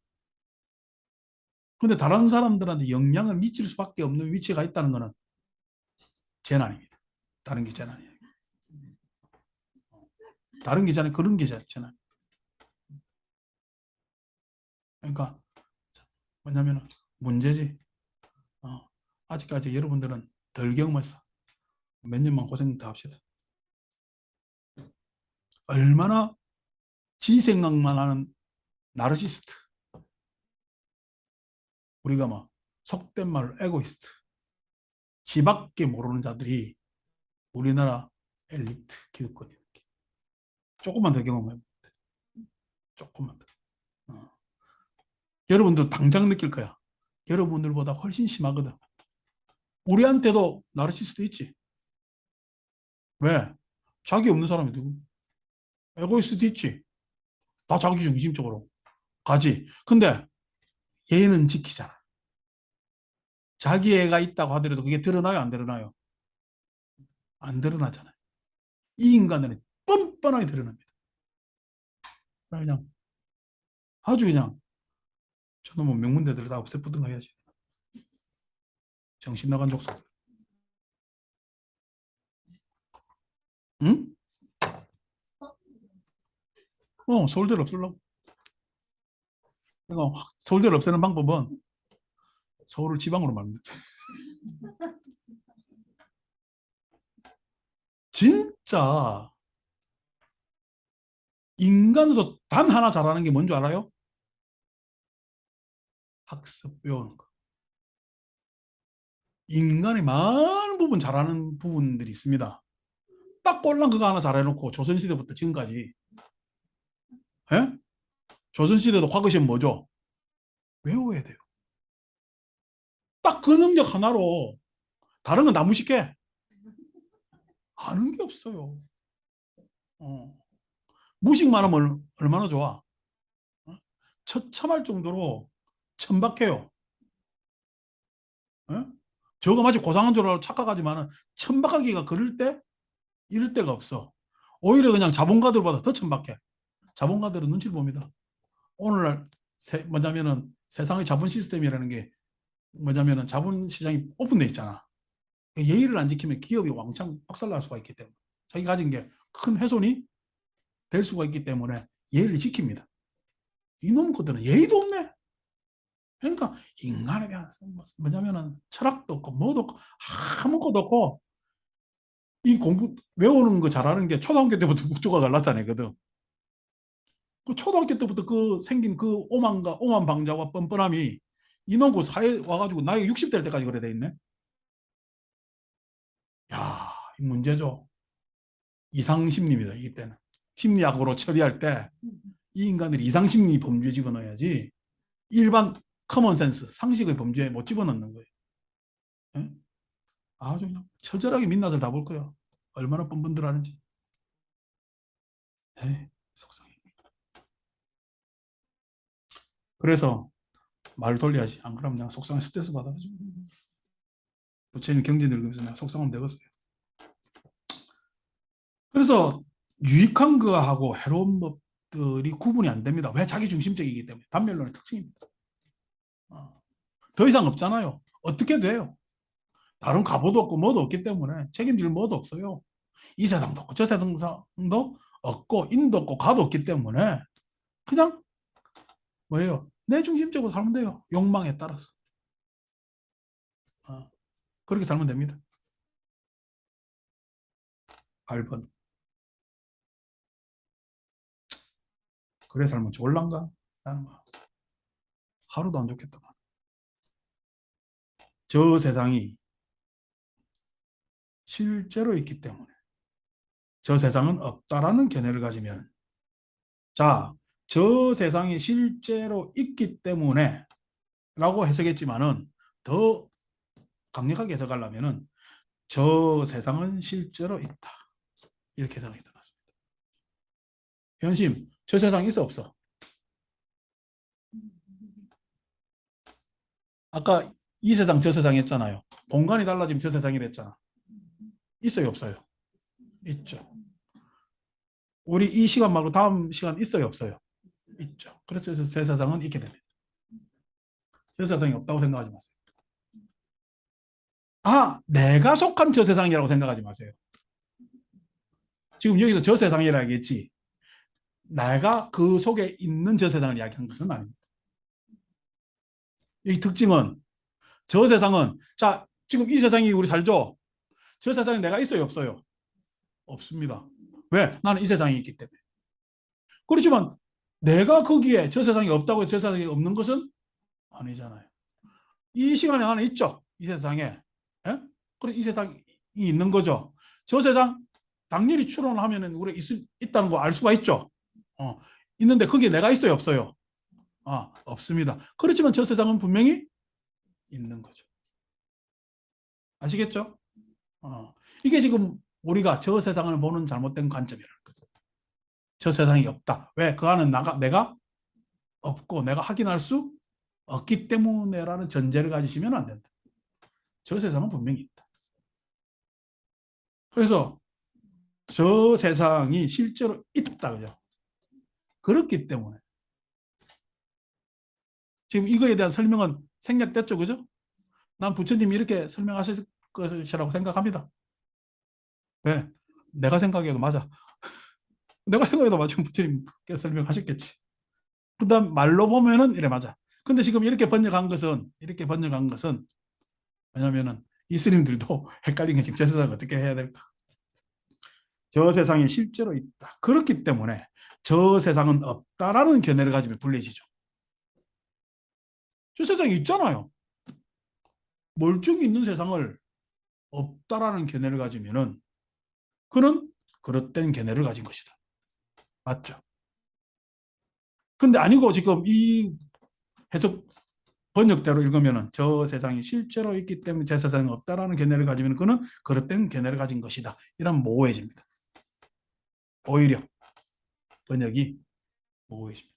그런데 다른 사람들한테 영향을 미칠 수밖에 없는 위치가 있다는 것은 재난입니다. 다른 게 재난이에요. 다른 게 재난, 그런 게 재난. 그러니까 뭐냐면 문제지. 아직까지 여러분들은 덜 경험했어. 몇 년만 고생 더 합시다. 얼마나 지 생각만 하는 나르시스트. 우리가 뭐 속된 말로 에고이스트. 지밖에 모르는 자들이 우리나라 엘리트 기득권이야. 조금만 더 경험해. 조금만 더. 여러분들 당장 느낄 거야. 여러분들보다 훨씬 심하거든. 우리한테도 나르시스트 있지. 왜? 자기 없는 사람이 누구? 에고이스트 있지. 다 자기 중심적으로 가지. 근데 얘는 지키잖아. 자기 애가 있다고 하더라도 그게 드러나요? 안 드러나요? 안 드러나잖아요. 이 인간은 뻔뻔하게 드러납니다. 그냥 아주 그냥 저놈은 명문대들 다 없애뿌든가 해야지. 정신 나간 족속. 응? 서울대를 없애려고. 그러니까 서울대를 없애는 방법은 서울을 지방으로 만든다. 진짜 인간으로 단 하나 잘하는 게 뭔지 알아요? 학습 배우는 거. 인간이 많은 부분 잘하는 부분들이 있습니다. 딱 꼴랑 그거 하나 잘해놓고 조선시대부터 지금까지. 예? 조선시대도 과거시험 뭐죠? 외워야 돼요. 딱 그 능력 하나로 다른 건 다 무식해. 아는 게 없어요. 어. 무식만 하면 얼마나 좋아. 어? 처참할 정도로 천박해요. 어? 저거 마치 고상한 줄 알고 착각하지만 천박하기가 그럴 때 이럴 때가 없어. 오히려 그냥 자본가들보다 더 천박해. 자본가들은 눈치를 봅니다. 오늘날 뭐냐면은 세상의 자본 시스템이라는 게 뭐냐면은 자본 시장이 오픈돼 있잖아. 예의를 안 지키면 기업이 왕창 박살날 수가 있기 때문에 자기 가진 게 큰 훼손이 될 수가 있기 때문에 예의를 지킵니다. 이놈 것들은 예의도 없네. 그러니까 인간에 대한 뭐냐면은 철학도 없고 뭐도 없고 아무것도 없고 이 공부 외우는 거 잘하는 게 초등학교 때부터 국조가 갈랐잖아요. 그 초등학교 때부터 그 생긴 그 오만 방자와 뻔뻔함이 이놈 그 사회 와가지고 나이가 60 될 때까지 그래 돼 있네. 야, 이 문제죠. 이상심리입니다. 이때는 심리학으로 처리할 때 이 인간들이 이상심리 범죄에 집어넣어야지 일반 커먼센스 상식의 범죄에 못 집어넣는 거예요. 예? 아주 그냥 처절하게 민낯을 다 볼 거야. 얼마나 뻔뻔들 하는지. 에이, 속상해. 그래서 말 돌려야지. 안 그러면 내가 속상해 스트레스 받아가지고. 부처님 경제 늙으면서 내가 속상하면 되겠어요. 그래서 유익한 거하고 해로운 법들이 구분이 안 됩니다. 왜? 자기 중심적이기 때문에. 단멸론의 특징입니다. 더 이상 없잖아요. 어떻게 돼요? 다른 갑오도 없고 뭐도 없기 때문에 책임질 뭐도 없어요. 이 세상도 없고 저 세상도 없고 인도 없고 가도 없기 때문에 그냥 뭐예요? 내 중심적으로 살면 돼요. 욕망에 따라서. 그렇게 살면 됩니다. 8번. 그래 살면 좋을란가? 하루도 안 좋겠다. 저 세상이 실제로 있기 때문에 저 세상은 없다라는 견해를 가지면 자, 저 세상이 실제로 있기 때문에 라고 해석했지만은 더 강력하게 해석하려면은 저 세상은 실제로 있다. 이렇게 해석이 되었습니다. 현심, 저 세상에 있어 없어? 아까 이 세상 저 세상 했잖아요. 공간이 달라지면 저 세상이라 했잖아. 있어요 없어요? 있죠. 우리 이 시간 말고 다음 시간 있어요 없어요? 있죠. 그래서 저 세상은 있게 됩니다. 저 세상이 없다고 생각하지 마세요. 내가 속한 저 세상이라고 생각하지 마세요. 지금 여기서 저 세상이라 하겠지. 내가 그 속에 있는 저 세상을 이야기한 것은 아닙니다. 이 특징은 저 세상은 자 지금 이 세상에 우리 살죠? 저 세상에 내가 있어요, 없어요? 없습니다. 왜? 나는 이 세상에 있기 때문에. 그렇지만 내가 거기에 저 세상에 없다고 해서 저 세상에 없는 것은 아니잖아요. 이 시간에 나는 있죠. 이 세상에. 예? 그래, 이 세상이 있는 거죠. 저 세상 당연히 추론하면 우리가 있다는 거 알 수가 있죠. 있는데 거기에 내가 있어요, 없어요? 없습니다. 그렇지만 저 세상은 분명히 있는 거죠. 아시겠죠? 이게 지금 우리가 저 세상을 보는 잘못된 관점이라는 거죠. 저 세상이 없다. 왜? 그 안에 내가 없고 내가 확인할 수 없기 때문에라는 전제를 가지시면 안 된다. 저 세상은 분명히 있다. 그래서 저 세상이 실제로 있다. 그죠? 그렇기 때문에 지금 이거에 대한 설명은 생략됐죠. 그죠? 난 부처님이 이렇게 설명하실 것이라고 생각합니다. 왜? 내가 생각해도 맞아. 내가 생각해도 맞아. 부처님께서 설명하셨겠지. 그 다음 말로 보면은 이래 맞아. 근데 지금 이렇게 번역한 것은 왜냐면은 이스님들도 헷갈린 게 지금 저 세상 어떻게 해야 될까? 저 세상이 실제로 있다. 그렇기 때문에 저 세상은 없다라는 견해를 가지면 불리해지죠. 저 세상이 있잖아요. 멀쩡히 있는 세상을 없다라는 견해를 가지면은 그는 그릇된 견해를 가진 것이다. 맞죠? 근데 아니고 지금 이 해석 번역대로 읽으면은 저 세상이 실제로 있기 때문에 저 세상이 없다라는 견해를 가지면 그는 그릇된 견해를 가진 것이다. 이런 모호해집니다. 오히려 번역이 모호해집니다.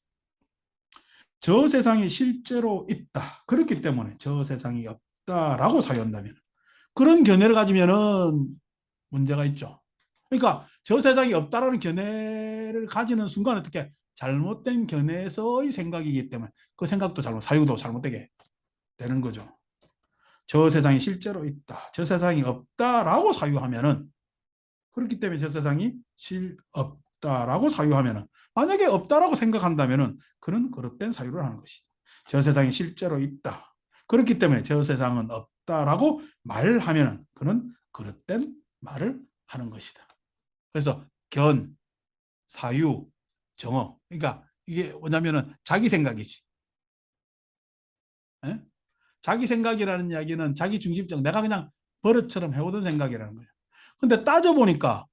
저 세상이 실제로 있다. 그렇기 때문에 저 세상이 없다라고 사유한다면 그런 견해를 가지면은 문제가 있죠. 그러니까 저 세상이 없다라는 견해를 가지는 순간 어떻게 잘못된 견해에서의 생각이기 때문에 그 생각도 사유도 잘못되게 되는 거죠. 저 세상이 실제로 있다. 저 세상이 없다라고 사유하면은 그렇기 때문에 저 세상이 없다라고 사유하면은 만약에 없다라고 생각한다면은 그는 그릇된 사유를 하는 것이다. 저 세상이 실제로 있다. 그렇기 때문에 저 세상은 없다라고 말하면은 그는 그릇된 말을 하는 것이다. 그래서 사유, 정어. 그러니까 이게 뭐냐면은 자기 생각이지. 에? 자기 생각이라는 이야기는 자기 중심적, 내가 그냥 버릇처럼 해오던 생각이라는 거예요. 근데 따져보니까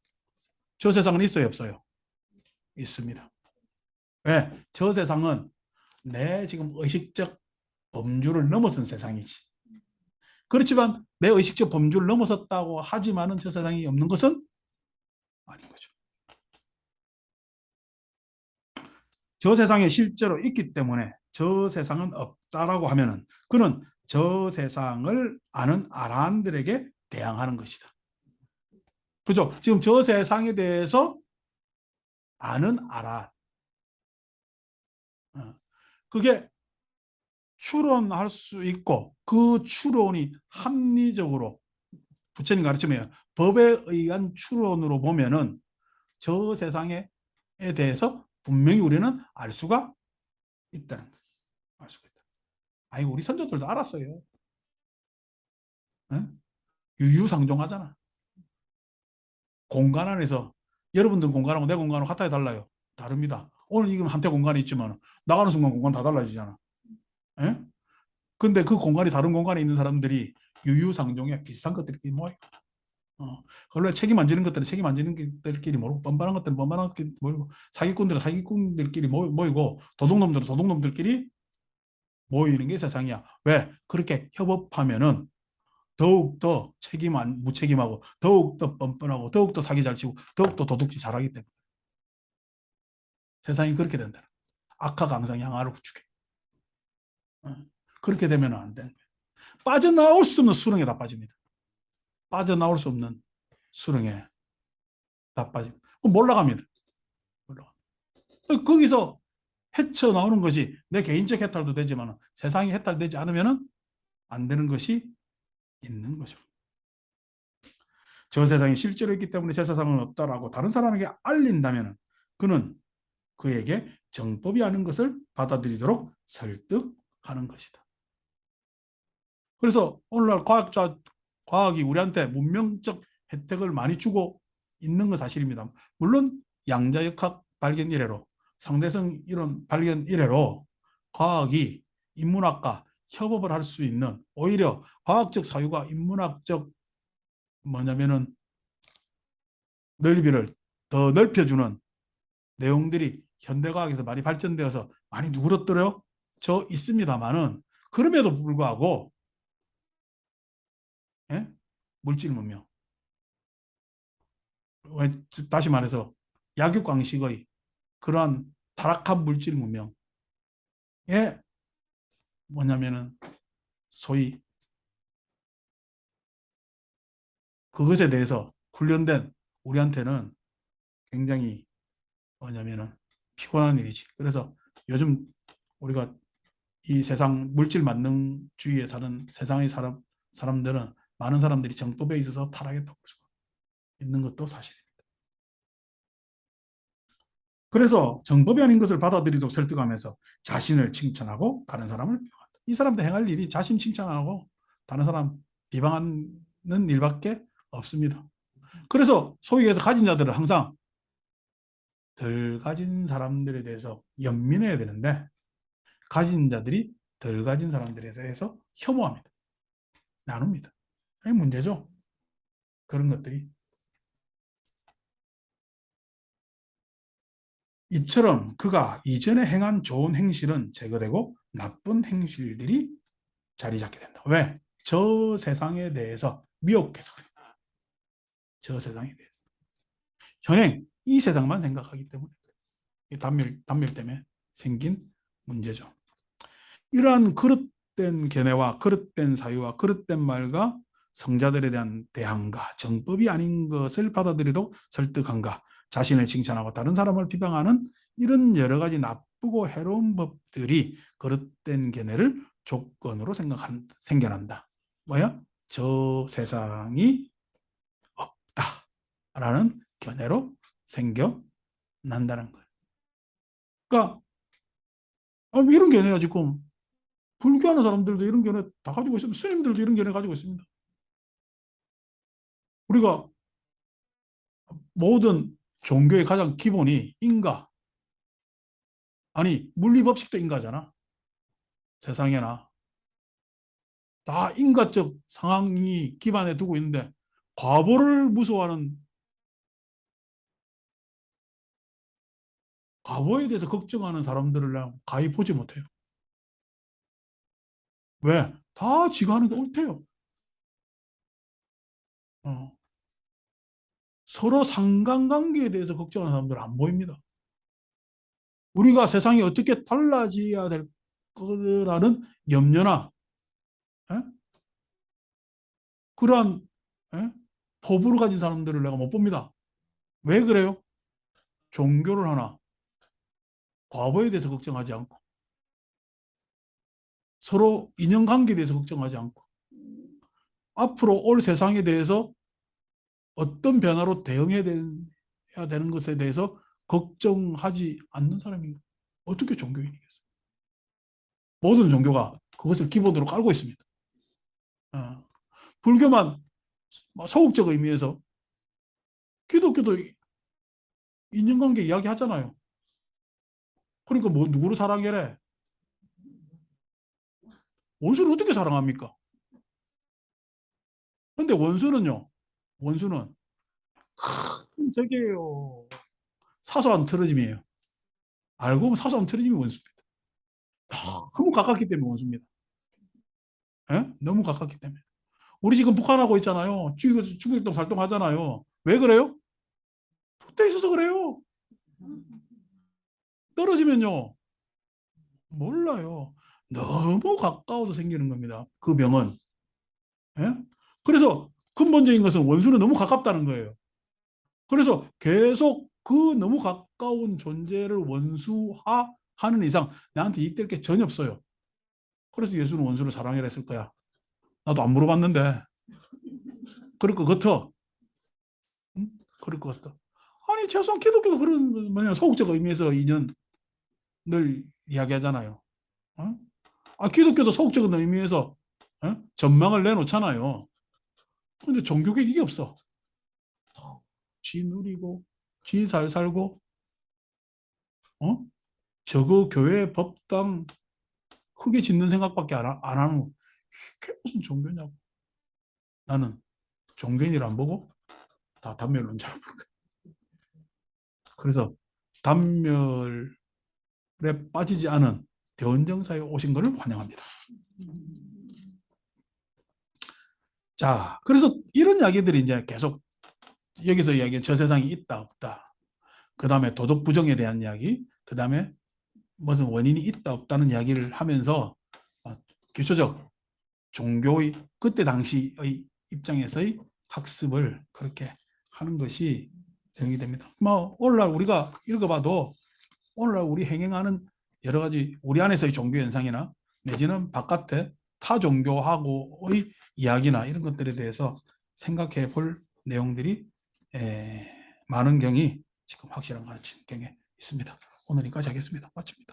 저 세상은 있어요, 없어요? 있습니다. 왜? 저 세상은 내 지금 의식적 범주를 넘어선 세상이지. 그렇지만 내 의식적 범주를 넘어섰다고 하지만은 저 세상이 없는 것은 아닌 거죠. 저 세상에 실제로 있기 때문에 저 세상은 없다라고 하면은 그는 저 세상을 아는 아라한들에게 대항하는 것이다. 그죠? 지금 저 세상에 대해서 아는 아라. 그게 추론할 수 있고 그 추론이 합리적으로 부처님 가르치면 법에 의한 추론으로 보면은 저 세상에 대해서 분명히 우리는 알 수가 있다는 거예요. 알 수가 있다. 아니 우리 선조들도 알았어요. 응? 유유상종하잖아. 공간 안에서 여러분들 공간하고 내 공간하고 같아야 달라요. 다릅니다. 오늘 지금 한테 공간이 있지만 나가는 순간 공간 다 달라지잖아. 예? 근데 그 공간이 다른 공간에 있는 사람들이 유유상종에 비슷한 것들끼리 모여. 원래 책임 안 지는 것들은 책임 안 지는 것들끼리 모이고 뻔뻔한 것들은 뻔뻔한 것들끼리 모이고 사기꾼들은 사기꾼들끼리 모이고 도둑놈들은 도둑놈들끼리 모이는 게 세상이야. 왜? 그렇게 협업하면은 더욱더 무책임하고 더욱더 뻔뻔하고 더욱더 사기 잘 치고 더욱더 도둑질 잘하기 때문에 세상이 그렇게 된다. 악화가 항상 양화를 구축해. 그렇게 되면 안 되는 거예요. 빠져나올 수 없는 수렁에 다 빠집니다. 빠져나올 수 없는 수렁에 다 빠집니다. 몰락합니다. 거기서 헤쳐나오는 것이 내 개인적 해탈도 되지만 세상이 해탈되지 않으면 안 되는 것이 있는 거죠. 저 세상이 실제로 있기 때문에 저 세상은 없다라고 다른 사람에게 알린다면 그는 그에게 정법이 아닌 것을 받아들이도록 설득하는 것이다. 그래서 오늘날 과학자 과학이 우리한테 문명적 혜택을 많이 주고 있는 건 사실입니다. 물론 양자역학 발견 이래로 상대성 이론 발견 이래로 과학이 인문학과 협업을 할 수 있는 오히려 과학적 사유가 인문학적 뭐냐면은 넓이를 더 넓혀주는 내용들이 현대과학에서 많이 발전되어서 많이 누그러뜨려 져 있습니다만은 그럼에도 불구하고 예? 물질 문명 다시 말해서 약육강식의 그러한 타락한 물질 문명에 뭐냐면은 소위 그것에 대해서 훈련된 우리한테는 굉장히 뭐냐면은 피곤한 일이지. 그래서 요즘 우리가 이 세상 물질 만능주의에 사는 세상의 사람들은 많은 사람들이 정법에 있어서 타락했다고 볼 수가 있는 것도 사실입니다. 그래서 정법이 아닌 것을 받아들이도록 설득하면서 자신을 칭찬하고 다른 사람을 비방한다. 이 사람도 행할 일이 자신 칭찬하고 다른 사람 비방하는 일밖에 없습니다. 그래서 소위 해서 가진 자들은 항상 덜 가진 사람들에 대해서 연민해야 되는데 가진 자들이 덜 가진 사람들에 대해서 혐오합니다. 나눕니다. 이게 문제죠. 그런 것들이. 이처럼 그가 이전에 행한 좋은 행실은 제거되고 나쁜 행실들이 자리 잡게 된다. 왜? 저 세상에 대해서 미혹해서 그래요. 저 세상에 대해서. 현행 이 세상만 생각하기 때문에 단멸 때문에 생긴 문제죠. 이러한 그릇된 견해와 그릇된 사유와 그릇된 말과 성자들에 대한 대항과 정법이 아닌 것을 받아들이도록 설득한가 자신을 칭찬하고 다른 사람을 비방하는 이런 여러 가지 나쁘고 해로운 법들이 그릇된 견해를 조건으로 생겨난다. 뭐야? 저 세상이 없다라는 견해로 생겨난다는 거예요. 그러니까 이런 견해가 지금 불교하는 사람들도 이런 견해 다 가지고 있습니다. 스님들도 이런 견해 가지고 있습니다. 우리가 모든 종교의 가장 기본이 인가. 아니 물리법칙도 인가잖아. 세상에나. 다 인가적 상황이 기반에 두고 있는데 과보를 무서워하는 과보에 대해서 걱정하는 사람들을 가히 보지 못해요. 왜? 다 지가 하는 게 옳대요. 어. 서로 상관관계에 대해서 걱정하는 사람들은 안 보입니다. 우리가 세상이 어떻게 달라져야 될 거라는 염려나 에? 그러한 에? 포부를 가진 사람들을 내가 못 봅니다. 왜 그래요? 종교를 하나 과거에 대해서 걱정하지 않고 서로 인연관계에 대해서 걱정하지 않고 앞으로 올 세상에 대해서 어떤 변화로 대응해야 되는 것에 대해서 걱정하지 않는 사람이 어떻게 종교인이겠어요? 모든 종교가 그것을 기본으로 깔고 있습니다. 불교만 소극적 의미에서 기독교도 인연관계 이야기 하잖아요. 그러니까 뭐 누구를 사랑해래? 원수를 어떻게 사랑합니까? 근데 원수는요. 원수는 큰 저게요. 사소한 틀어짐이에요. 알고 보면 사소한 틀어짐이 원수입니다. 너무 가깝기 때문에 원수입니다. 예? 너무 가깝기 때문에. 우리 지금 북한하고 있잖아요. 주일동 살동 하잖아요. 왜 그래요? 붙어 있어서 그래요. 떨어지면요. 몰라요. 너무 가까워서 생기는 겁니다. 그 병은. 예? 그래서 근본적인 것은 원수는 너무 가깝다는 거예요. 그래서 계속 그 너무 가까운 존재를 원수화하는 이상 나한테 이익될 게 전혀 없어요. 그래서 예수는 원수를 사랑해라 했을 거야. 나도 안 물어봤는데. 그럴 것 같아. 응? 그럴 것 같아. 아니, 최소한 기독교도 그런, 뭐냐, 소극적 의미에서 인연 늘 이야기하잖아요. 어? 기독교도 소극적 의미에서 전망을 내놓잖아요. 근데 종교계 이게 없어. 지 누리고 지 잘 살고 저거 교회 법당 크게 짓는 생각밖에 안 하는 그게 무슨 종교냐고. 나는 종교인이라 안 보고 다 단멸론자로 보는 거야. 그래서 단멸에 빠지지 않은 대원정사에 오신 것을 환영합니다. 자, 그래서 이런 이야기들이 이제 계속 여기서 이야기한 저 세상이 있다 없다, 그 다음에 도덕 부정에 대한 이야기, 그 다음에 무슨 원인이 있다 없다는 이야기를 하면서 기초적 종교의 그때 당시의 입장에서의 학습을 그렇게 하는 것이 내용이 됩니다. 뭐 오늘날 우리가 읽어봐도 오늘날 우리 행행하는 여러 가지 우리 안에서의 종교 현상이나 내지는 바깥의 타 종교하고의 이야기나 이런 것들에 대해서 생각해 볼 내용들이 많은 경이 지금 확실한 가르치는 경에 있습니다. 오늘 여기까지 하겠습니다. 마칩니다.